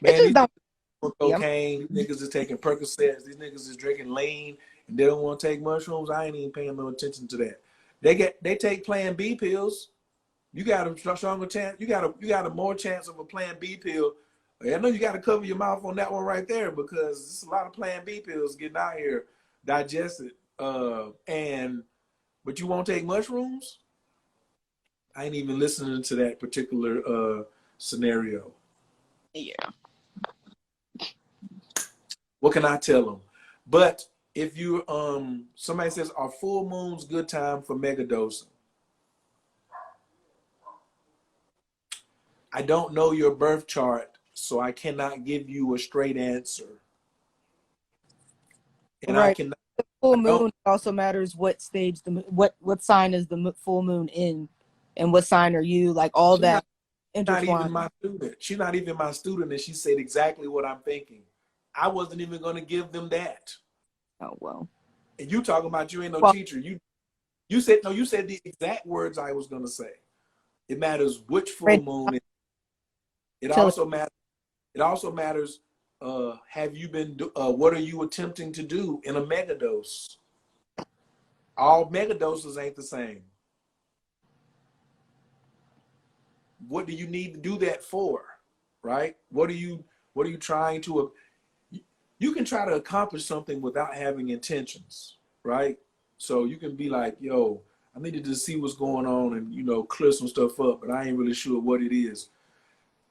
Man, just these don't. niggas Yeah, cocaine. These niggas is taking Percocets. These niggas is drinking lean, and they don't want to take mushrooms. I ain't even paying no attention to that. They take Plan B pills. You got a stronger chance. You got a more chance of a Plan B pill. I know you got to cover your mouth on that one right there because there's a lot of Plan B pills getting out here digested. But you won't take mushrooms. I ain't even listening to that particular scenario. yeah. What can I tell them? But if you somebody says, are full moons good time for megadosing? I don't know your birth chart, so I cannot give you a straight answer. And I Right. cannot. The full I don't. moon also matters what stage what sign is the full moon in, and what sign are you, like all She's that not even intertwined. my student. She's not even my student, and she said exactly what I'm thinking. I wasn't even going to give them that. Oh well. And you talking about you ain't no Well, teacher. You said no. You said the exact words I was going to say. It matters which full ready moon. It till also matters. It also matters. Have you been? What are you attempting to do in a megadose? All megadoses ain't the same. What do you need to do that for? Right? What are you trying to? You can try to accomplish something without having intentions, right? So you can be like, yo, I needed to see what's going on and clear some stuff up, but I ain't really sure what it is.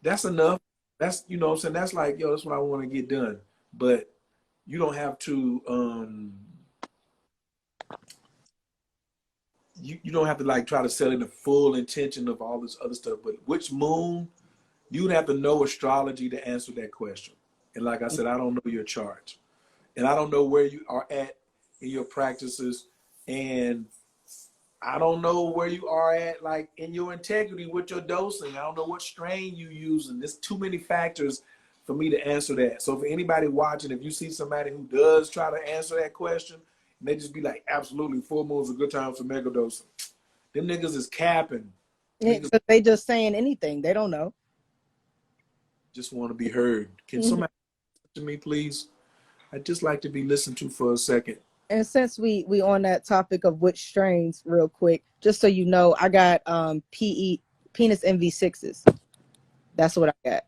That's enough. That's what I'm saying. That's like, yo, that's what I want to get done. But you don't have to you don't have to like try to set in the full intention of all this other stuff. But which moon, you'd have to know astrology to answer that question. And like I said, I don't know your chart. And I don't know where you are at in your practices. And I don't know where you are at like in your integrity with your dosing. I don't know what strain you using. There's too many factors for me to answer that. So for anybody watching, if you see somebody who does try to answer that question, and they just be like, absolutely, full moon's a good time for megadosing. Them niggas is capping. Niggas because they just saying anything. They don't know. just want to be heard. Can Mhm. somebody listen to me, please? I'd just like to be listened to for a second. And since we on that topic of which strains, real quick, just so you know, I got penis MV6s. That's what I got.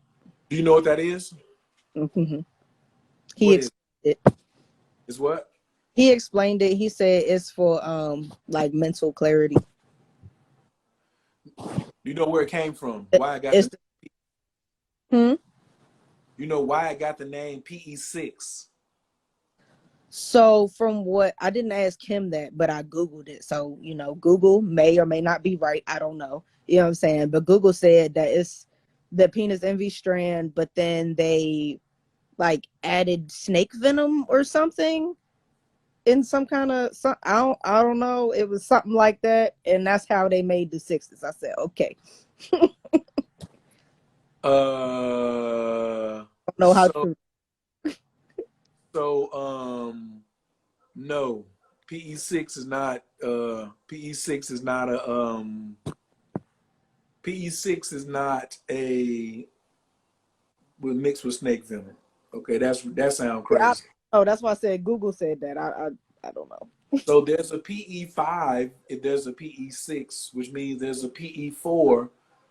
Do you know what that is? Mm-hmm. He What is explained it. is what? He explained it. He said it's for like mental clarity. You know where it came from? Why I got It's the hmm? You know why I got the name PE6? So from what I didn't ask him that, but I Googled it. So, Google may or may not be right. I don't know. You know what I'm saying? But Google said that it's the penis envy strand, but then they like added snake venom or something in some kind of I don't know. It was something like that. And that's how they made the sixes. I said, okay. I don't know how So true. no, PE6 is not PE6 is not a PE6 is not a mixed with snake venom. Okay, that sounds Yeah, crazy. that's why I said Google said that. I don't know. So there's a PE5 if there's a PE6, which means there's a PE4,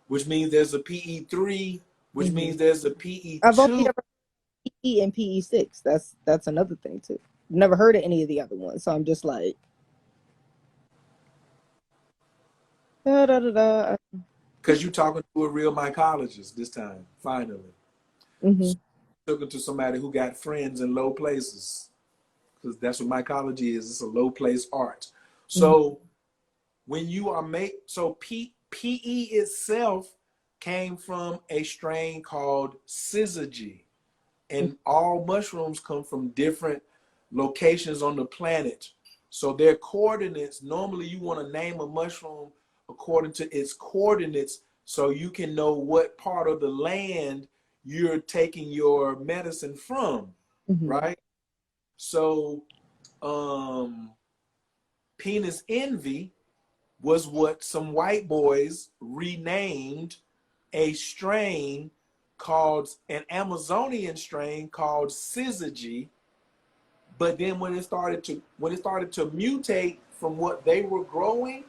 which means there's a PE3, which Hmm. means there's a I've only PE2. ever E and PE6. That's another thing too. Never heard of any of the other ones, so I'm just like, da, da, da, da. Because you're talking to a real mycologist this time, finally. Mm-hmm. So talking to somebody who got friends in low places, because that's what mycology is. It's a low place art. Mm-hmm. So when you are PE itself came from a strain called syzygy, and all mushrooms come from different locations on the planet. So their coordinates, normally you want to name a mushroom according to its coordinates so you can know what part of the land you're taking your medicine from, Mm-hmm. right? So penis envy was what some white boys renamed a strain called an Amazonian strain called syzygy. But then when it started to mutate from what they were growing,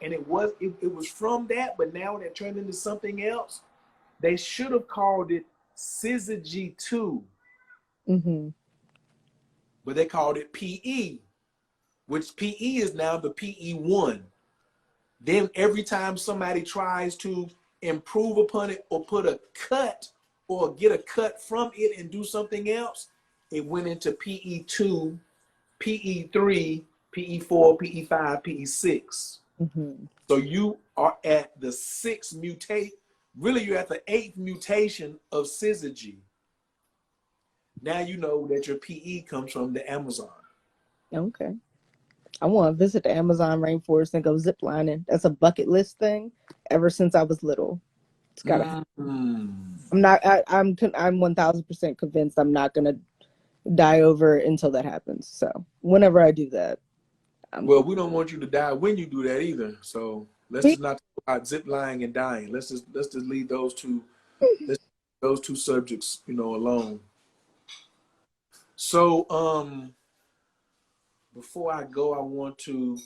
and it was from that, but now it turned into something else. They should have called it syzygy 2, Mm-hmm. but they called it PE, which PE is now the PE1. Then every time somebody tries to improve upon it or put a cut or get a cut from it and do something else, it went into PE2, PE3, PE4, PE5, PE6. Mm-hmm. So you are at the sixth mutate. Really, you're at the eighth mutation of syzygy. Now you know that your PE comes from the Amazon. Okay. I want to visit the Amazon rainforest and go ziplining. That's a bucket list thing ever since I was little. It's gotta happen. Mm. I'm not. I'm 1,000% convinced I'm not gonna die over until that happens. So whenever I do that, I'm Well, going. we don't want you to die when you do that either. So let's just not talk about zip lining and dying. Let's just leave those two subjects, alone. So before I go, I want to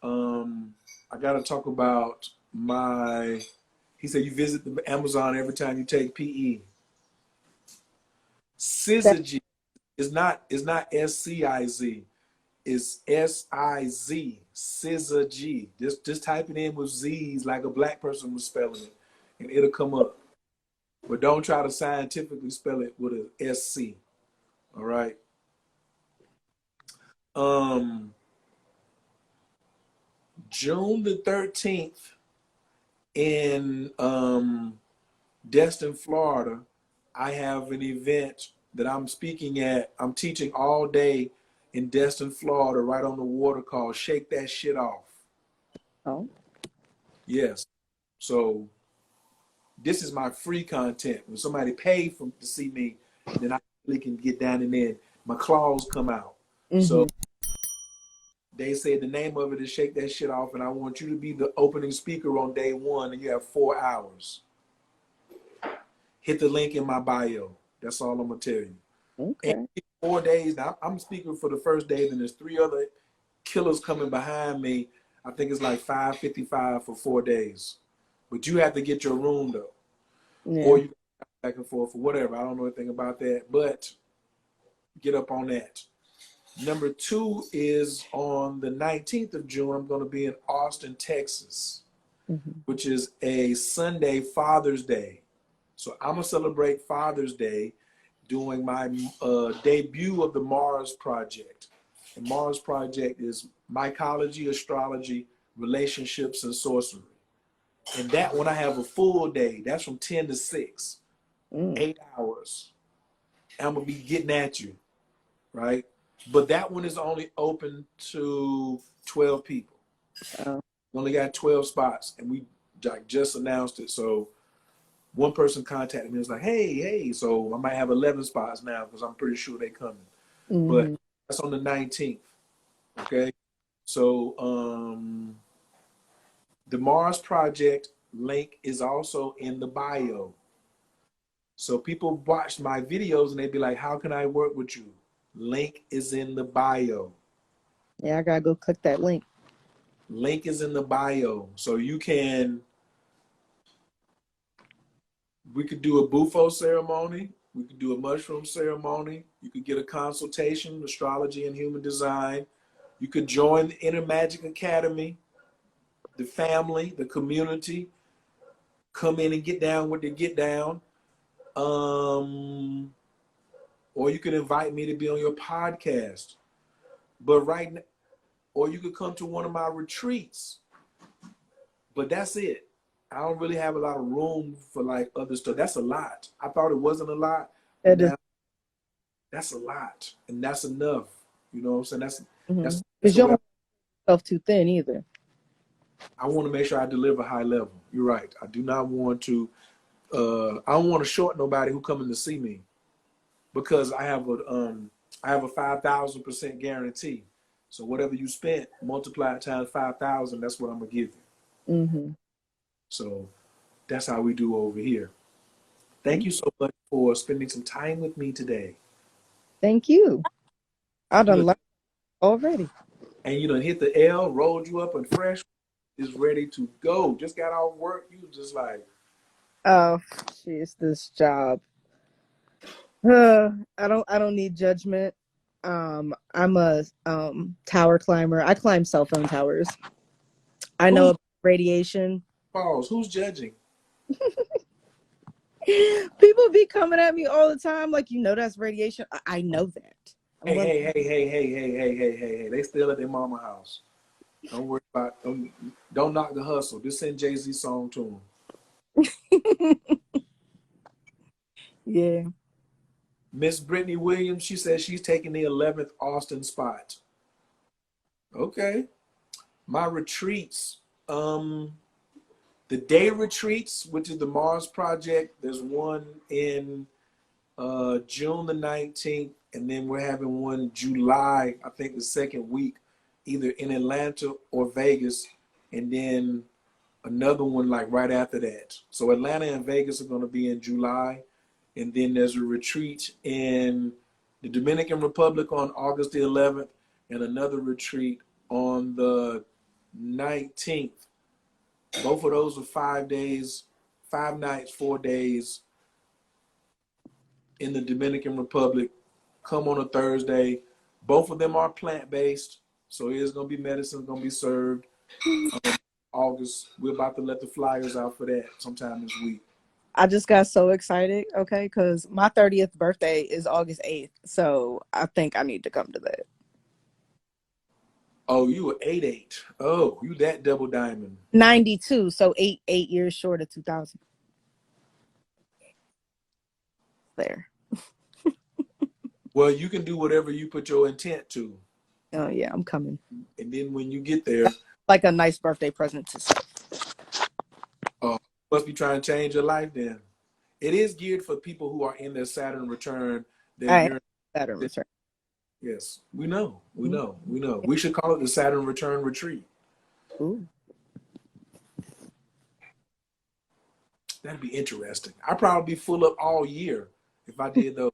I gotta talk about my he said you visit the Amazon every time you take PE. That, Syzygy is not SCIZ. It's SIZ. Syzygy. Just type it in with Z's like a black person was spelling it, and it'll come up. But don't try to scientifically spell it with a SC. All right. Um, June the 13th in Destin, Florida, I have an event that I'm speaking at. I'm teaching all day in Destin, Florida, right on the water, called Shake That Shit Off. oh, Yes. So this is my free content. When somebody paid to see me, then I really can get down in there. My claws come out. mm-hmm. So they said the name of it is Shake That Shit Off, and I want you to be the opening speaker on day one, and you have 4 hours. Hit the link in my bio. That's all I'm gonna tell you. And Okay. 4 days. Now I'm speaking for the first day, and there's 3 other killers coming behind me. I think it's like 555 for 4 days. But you have to get your room though, or Yeah. you go back and forth or whatever. I don't know anything about that, but get up on that. Number two is on the 19th of June. I'm going to be in Austin, Texas, Mm-hmm. which is a Sunday, Father's Day. So I'm going to celebrate Father's Day doing my debut of the Mars Project. And Mars Project is mycology, astrology, relationships, and sorcery. And that one I have a full day. That's from 10 to 6, Mm. 8 hours. I'm going to be getting at you, right? But that one is only open to 12 people. Oh. We only got 12 spots, and we just announced it. So one person contacted me and was like, hey. So I might have 11 spots now because I'm pretty sure they're coming. But Mm-hmm. that's on the 19th, okay? So the Mars Project link is also in the bio. So people watch my videos and they'd be like, how can I work with you? Link is in the bio. Yeah, I gotta go click that link. Link is in the bio. So we could do a Bufo ceremony. We could do a mushroom ceremony. You could get a consultation, astrology and human design. You could join the Inner Magic Academy, the family, the community. Come in and get down with the get down. Or you could invite me to be on your podcast. But right now, or you could come to one of my retreats. But that's it. I don't really have a lot of room for like other stuff. That's a lot. I thought it wasn't a lot, but That is, now that's a lot, and that's enough. You know what I'm saying? That's because that's you the don't way want yourself too thin either. I want to make sure I deliver high level. You're right. I do not want to. I don't want to short nobody who coming to see me because I have a 5,000% guarantee. So whatever you spent, multiply it times 5,000. That's what I'm gonna give you. Mm-hmm. So that's how we do over here. Thank you so much for spending some time with me today. Thank you. I You done know, learned already. and you done hit the L, rolled you up, and fresh is ready to go. Just got off work. You just like, Oh, jeez, this job. I don't need judgment. I'm a tower climber. I climb cell phone towers. I know who's about radiation. pause? Who's judging? People be coming at me all the time, like, you know, that's radiation. I know that. Hey, Well, hey, hey, hey, hey, hey, hey, hey, hey, hey. They still at their mama house. Don't worry about don't knock the hustle. Just send Jay-Z song to them. yeah. Miss Brittany Williams, she says she's taking the 11th Austin spot. Okay. My retreats, the day retreats, which is the Mars Project, there's one in June the 19th, and then we're having one July, I think the second week, either in Atlanta or Vegas, and then another one like right after that. So Atlanta and Vegas are going to be in July, and then there's a retreat in the Dominican Republic on August the 11th, and another retreat on the 19th. Both of those are 5 days, 5 nights, 4 days in the Dominican Republic. Come on a Thursday. Both of them are plant-based, so it's going to be medicine going to be served. August, we're about to let the flyers out for that sometime this week. I just got so excited, okay, because my 30th birthday is August 8th. So I think I need to come to that. Oh, you were 8'8". Oh, you that double diamond. 92, so eight years short of 2000. There. Well, you can do whatever you put your intent to. Oh yeah, I'm coming. And then when you get there, Like a nice birthday present to self. must be trying to change your life then. It is geared for people who are in their Saturn return. I am They're Saturn return. yes, we know. We should call it the Saturn return retreat. Ooh. That'd be interesting. I'd probably be full up all year if I did those.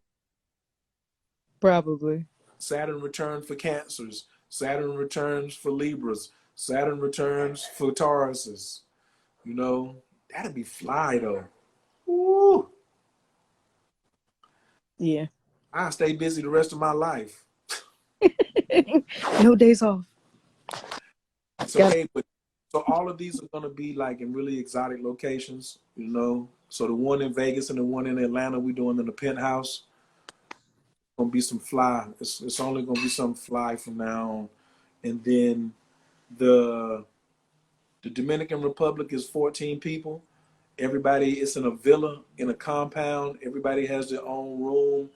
Probably. Saturn returns for Cancers. Saturn returns for Libras. Saturn returns for Tauruses. You know, that'd be fly though. Woo! Yeah. I'll stay busy the rest of my life. No days off. So, hey, but so all of these are gonna be like in really exotic locations, you know. So the one in Vegas and the one in Atlanta we doing in the penthouse. Gonna be some fly. It's only gonna be some fly from now on. And then the Dominican Republic is 14 people. Everybody is in a villa in a compound. Everybody has their own room.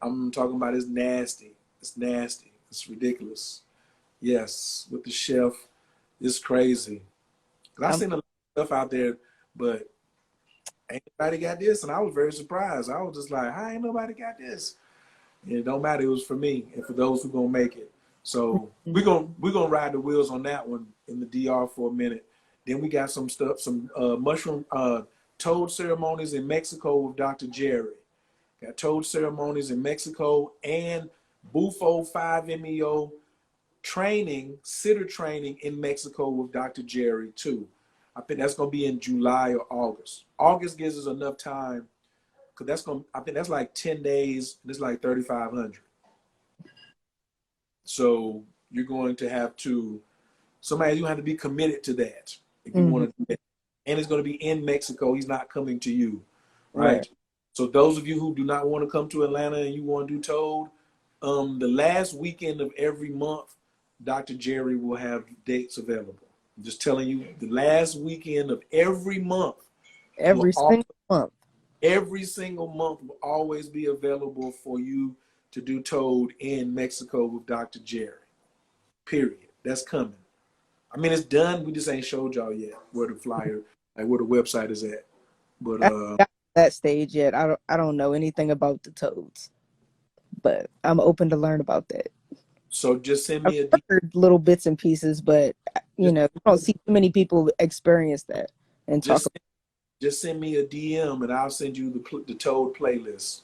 I'm talking about it's nasty. It's nasty. It's ridiculous. Yes, with the chef, it's crazy. I seen a lot of stuff out there, but ain't nobody got this, and I was very surprised. I was just like, "How ain't nobody got this?" And it don't matter. It was for me and for those who gonna make it. So we're gonna ride the wheels on that one in the DR for a minute. Then we got some stuff, some mushroom toad ceremonies in Mexico with Dr. Jerry. Got toad ceremonies in Mexico and Bufo 5-MeO training, sitter training in Mexico with Dr. Jerry too. I think that's gonna be in July or August. August gives us enough time because I think that's like 10 days, and it's like 3,500. So you're going to have to, somebody's going to have to be committed to that if you Mm-hmm. want to do that. And it's going to be in Mexico. He's not coming to you, right? Right. So those of you who do not want to come to Atlanta and you want to do Toad, the last weekend of every month, Dr. Jerry will have dates available. I'm just telling you, the last weekend of every month Every single month. every single month will always be available for you to do Toad in Mexico with Dr. Jerry. Period. That's coming. I mean, it's done. We just ain't showed y'all yet where the flyer, like where the website is at. But I haven't got to that stage yet. I don't know anything about the toads, but I'm open to learn about that. so just send I've me a D. heard little bits and pieces, but you Just know, you don't see too many people experience that and talk just just send me a DM and I'll send you the Toad playlist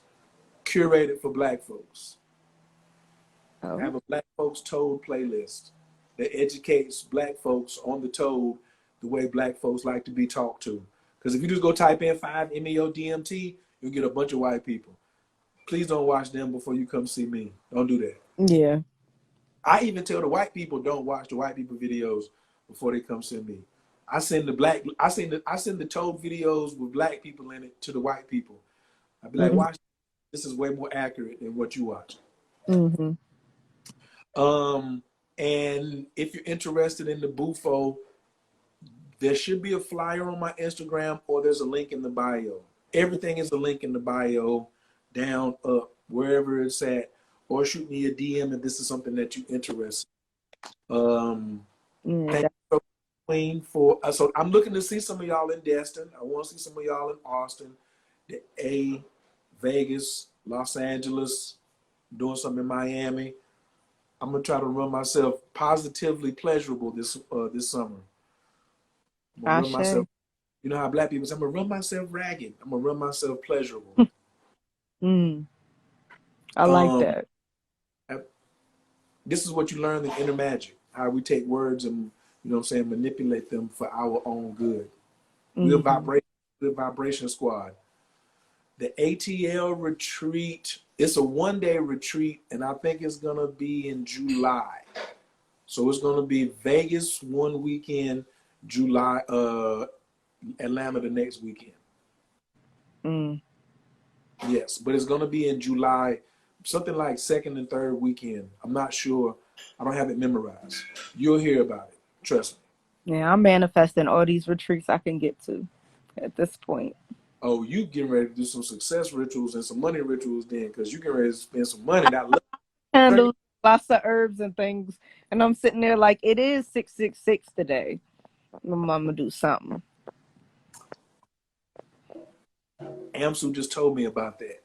curated for Black folks. I about. have a Black folks Toad playlist that educates Black folks on the Toad the way Black folks like to be talked to. Because if you just go type in 5-MeO-DMT, you'll get a bunch of white people. Please don't watch them before you come see me. Don't do that. Yeah. I even tell the white people don't watch the white people videos before they come see me. I send the Toad videos with Black people in it to the white people. I'd be like, Mm-hmm. watch. This is way more accurate than what you watch. Mm-hmm. And if you're interested in the Bufo, there should be a flyer on my Instagram or there's a link in the bio. Everything is a link in the bio, down, up, wherever it's at, or shoot me a DM if this is something that you're interested in. Yeah, Thank you, Queen, for so I'm looking to see some of y'all in Destin. I want to see some of y'all in Austin, the A, Vegas, Los Angeles, doing something in Miami. I'm gonna try to run myself positively pleasurable this summer. I'm gonna run Ashe. myself. You know how Black people say, I'm gonna run myself ragged. I'm gonna run myself pleasurable. Mm, I like Um, that. this is what you learn in Inner Magic. How we take words and manipulate them for our own good. We're Mm-hmm. we're a vibration squad. The ATL retreat, it's a 1-day retreat, and I think it's gonna be in July. So it's gonna be Vegas one weekend, July, Atlanta the next weekend. Mm. Yes, but it's gonna be in July, something like second and third weekend. I'm not sure. I don't have it memorized. You'll hear about it. Trust me. Yeah, I'm manifesting all these retreats I can get to at this point. Oh, you getting ready to do some success rituals and some money rituals then, because you getting ready to spend some money. That Handle lots of herbs and things, and I'm sitting there like it is 666 today. I'm gonna do something. Amsu just told me about that.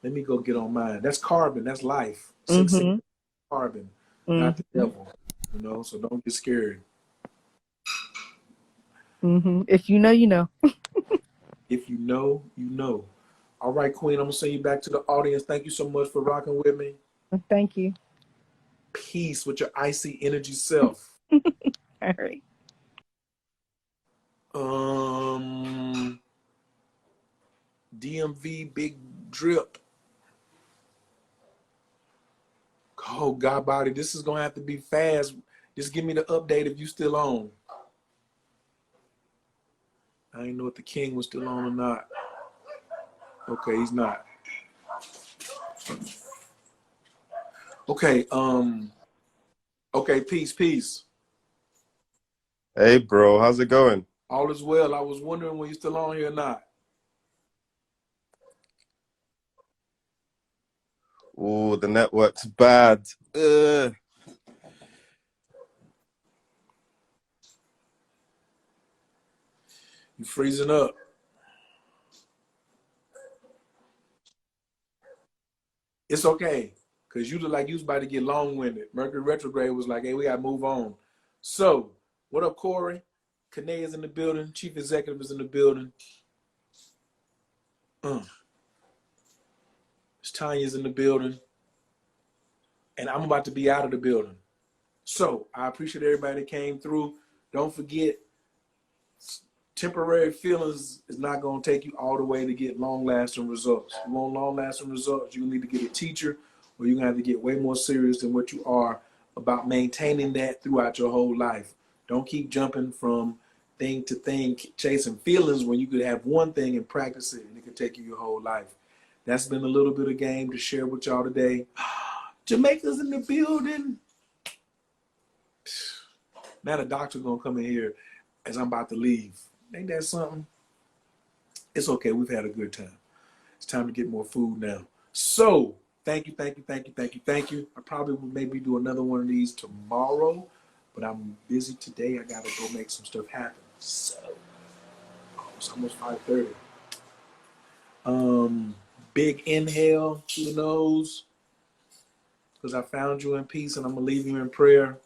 Let me go get on mine. That's carbon. That's life. 666 Mm-hmm. carbon, not the Mm-hmm. devil. So don't get scared. Mm-hmm. If you know, you know. If you know, you know. All right, Queen, I'm gonna send you back to the audience. Thank you so much for rocking with me. Thank you. Peace with your icy energy self. All right. Um, DMV Big Drip. Oh God, body, this is gonna have to be fast. Just give me the update if you still on. I didn't know if the king was still on or not. Okay, he's not. Okay, okay, peace. Hey, bro, how's it going? All is well. I was wondering when you still on here or not. Oh, the network's bad. You freezing up. It's okay. Cause you look like you was about to get long-winded. Mercury retrograde was like, hey, we gotta move on. So, what up, Corey? Kane is in the building. Chief Executive is in the building. Tanya's in the building. And I'm about to be out of the building. So I appreciate everybody that came through. Don't forget, temporary feelings is not going to take you all the way to get long-lasting results. If you want long-lasting results, you need to get a teacher, or you're going to have to get way more serious than what you are about maintaining that throughout your whole life. Don't keep jumping from thing to thing, chasing feelings when you could have one thing and practice it, and it could take you your whole life. That's been a little bit of game to share with y'all today. Jamaica's in the building. Now the doctor's going to come in here as I'm about to leave. Ain't that something? It's okay. We've had a good time. It's time to get more food now. So thank you. I probably will maybe do another one of these tomorrow, but I'm busy today. I got to go make some stuff happen. So it's almost 5:30. Big inhale through the nose, because I found you in peace, and I'm going to leave you in prayer.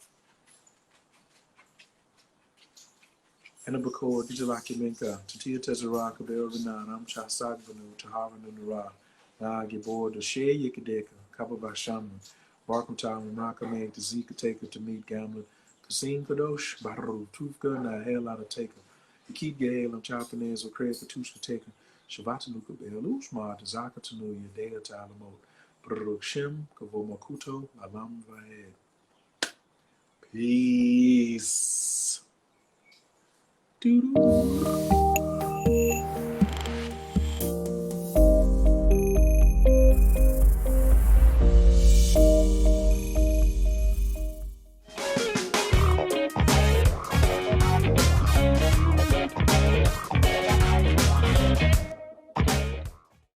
Enabako, Dijalaki Minka, Tatia Tezaraka, Belvinan, I'm Chasagvanu, Tahavanunara, Gibor, the Shea Yikadeka, Kababasham, Barkamtam, Rakame, the Zika Taker to meet Gamla, Kasim Kadosh, Baru, Tufka, Nahel out Taker, the Keep Gale, and Chapanese, or Craig Katushka Taker, Shavatanuka Belushma, the Zaka Tanu, Yadea Talamo, Brukshim, Kavomakuto, Alam Vahed. Peace. Doo-doo.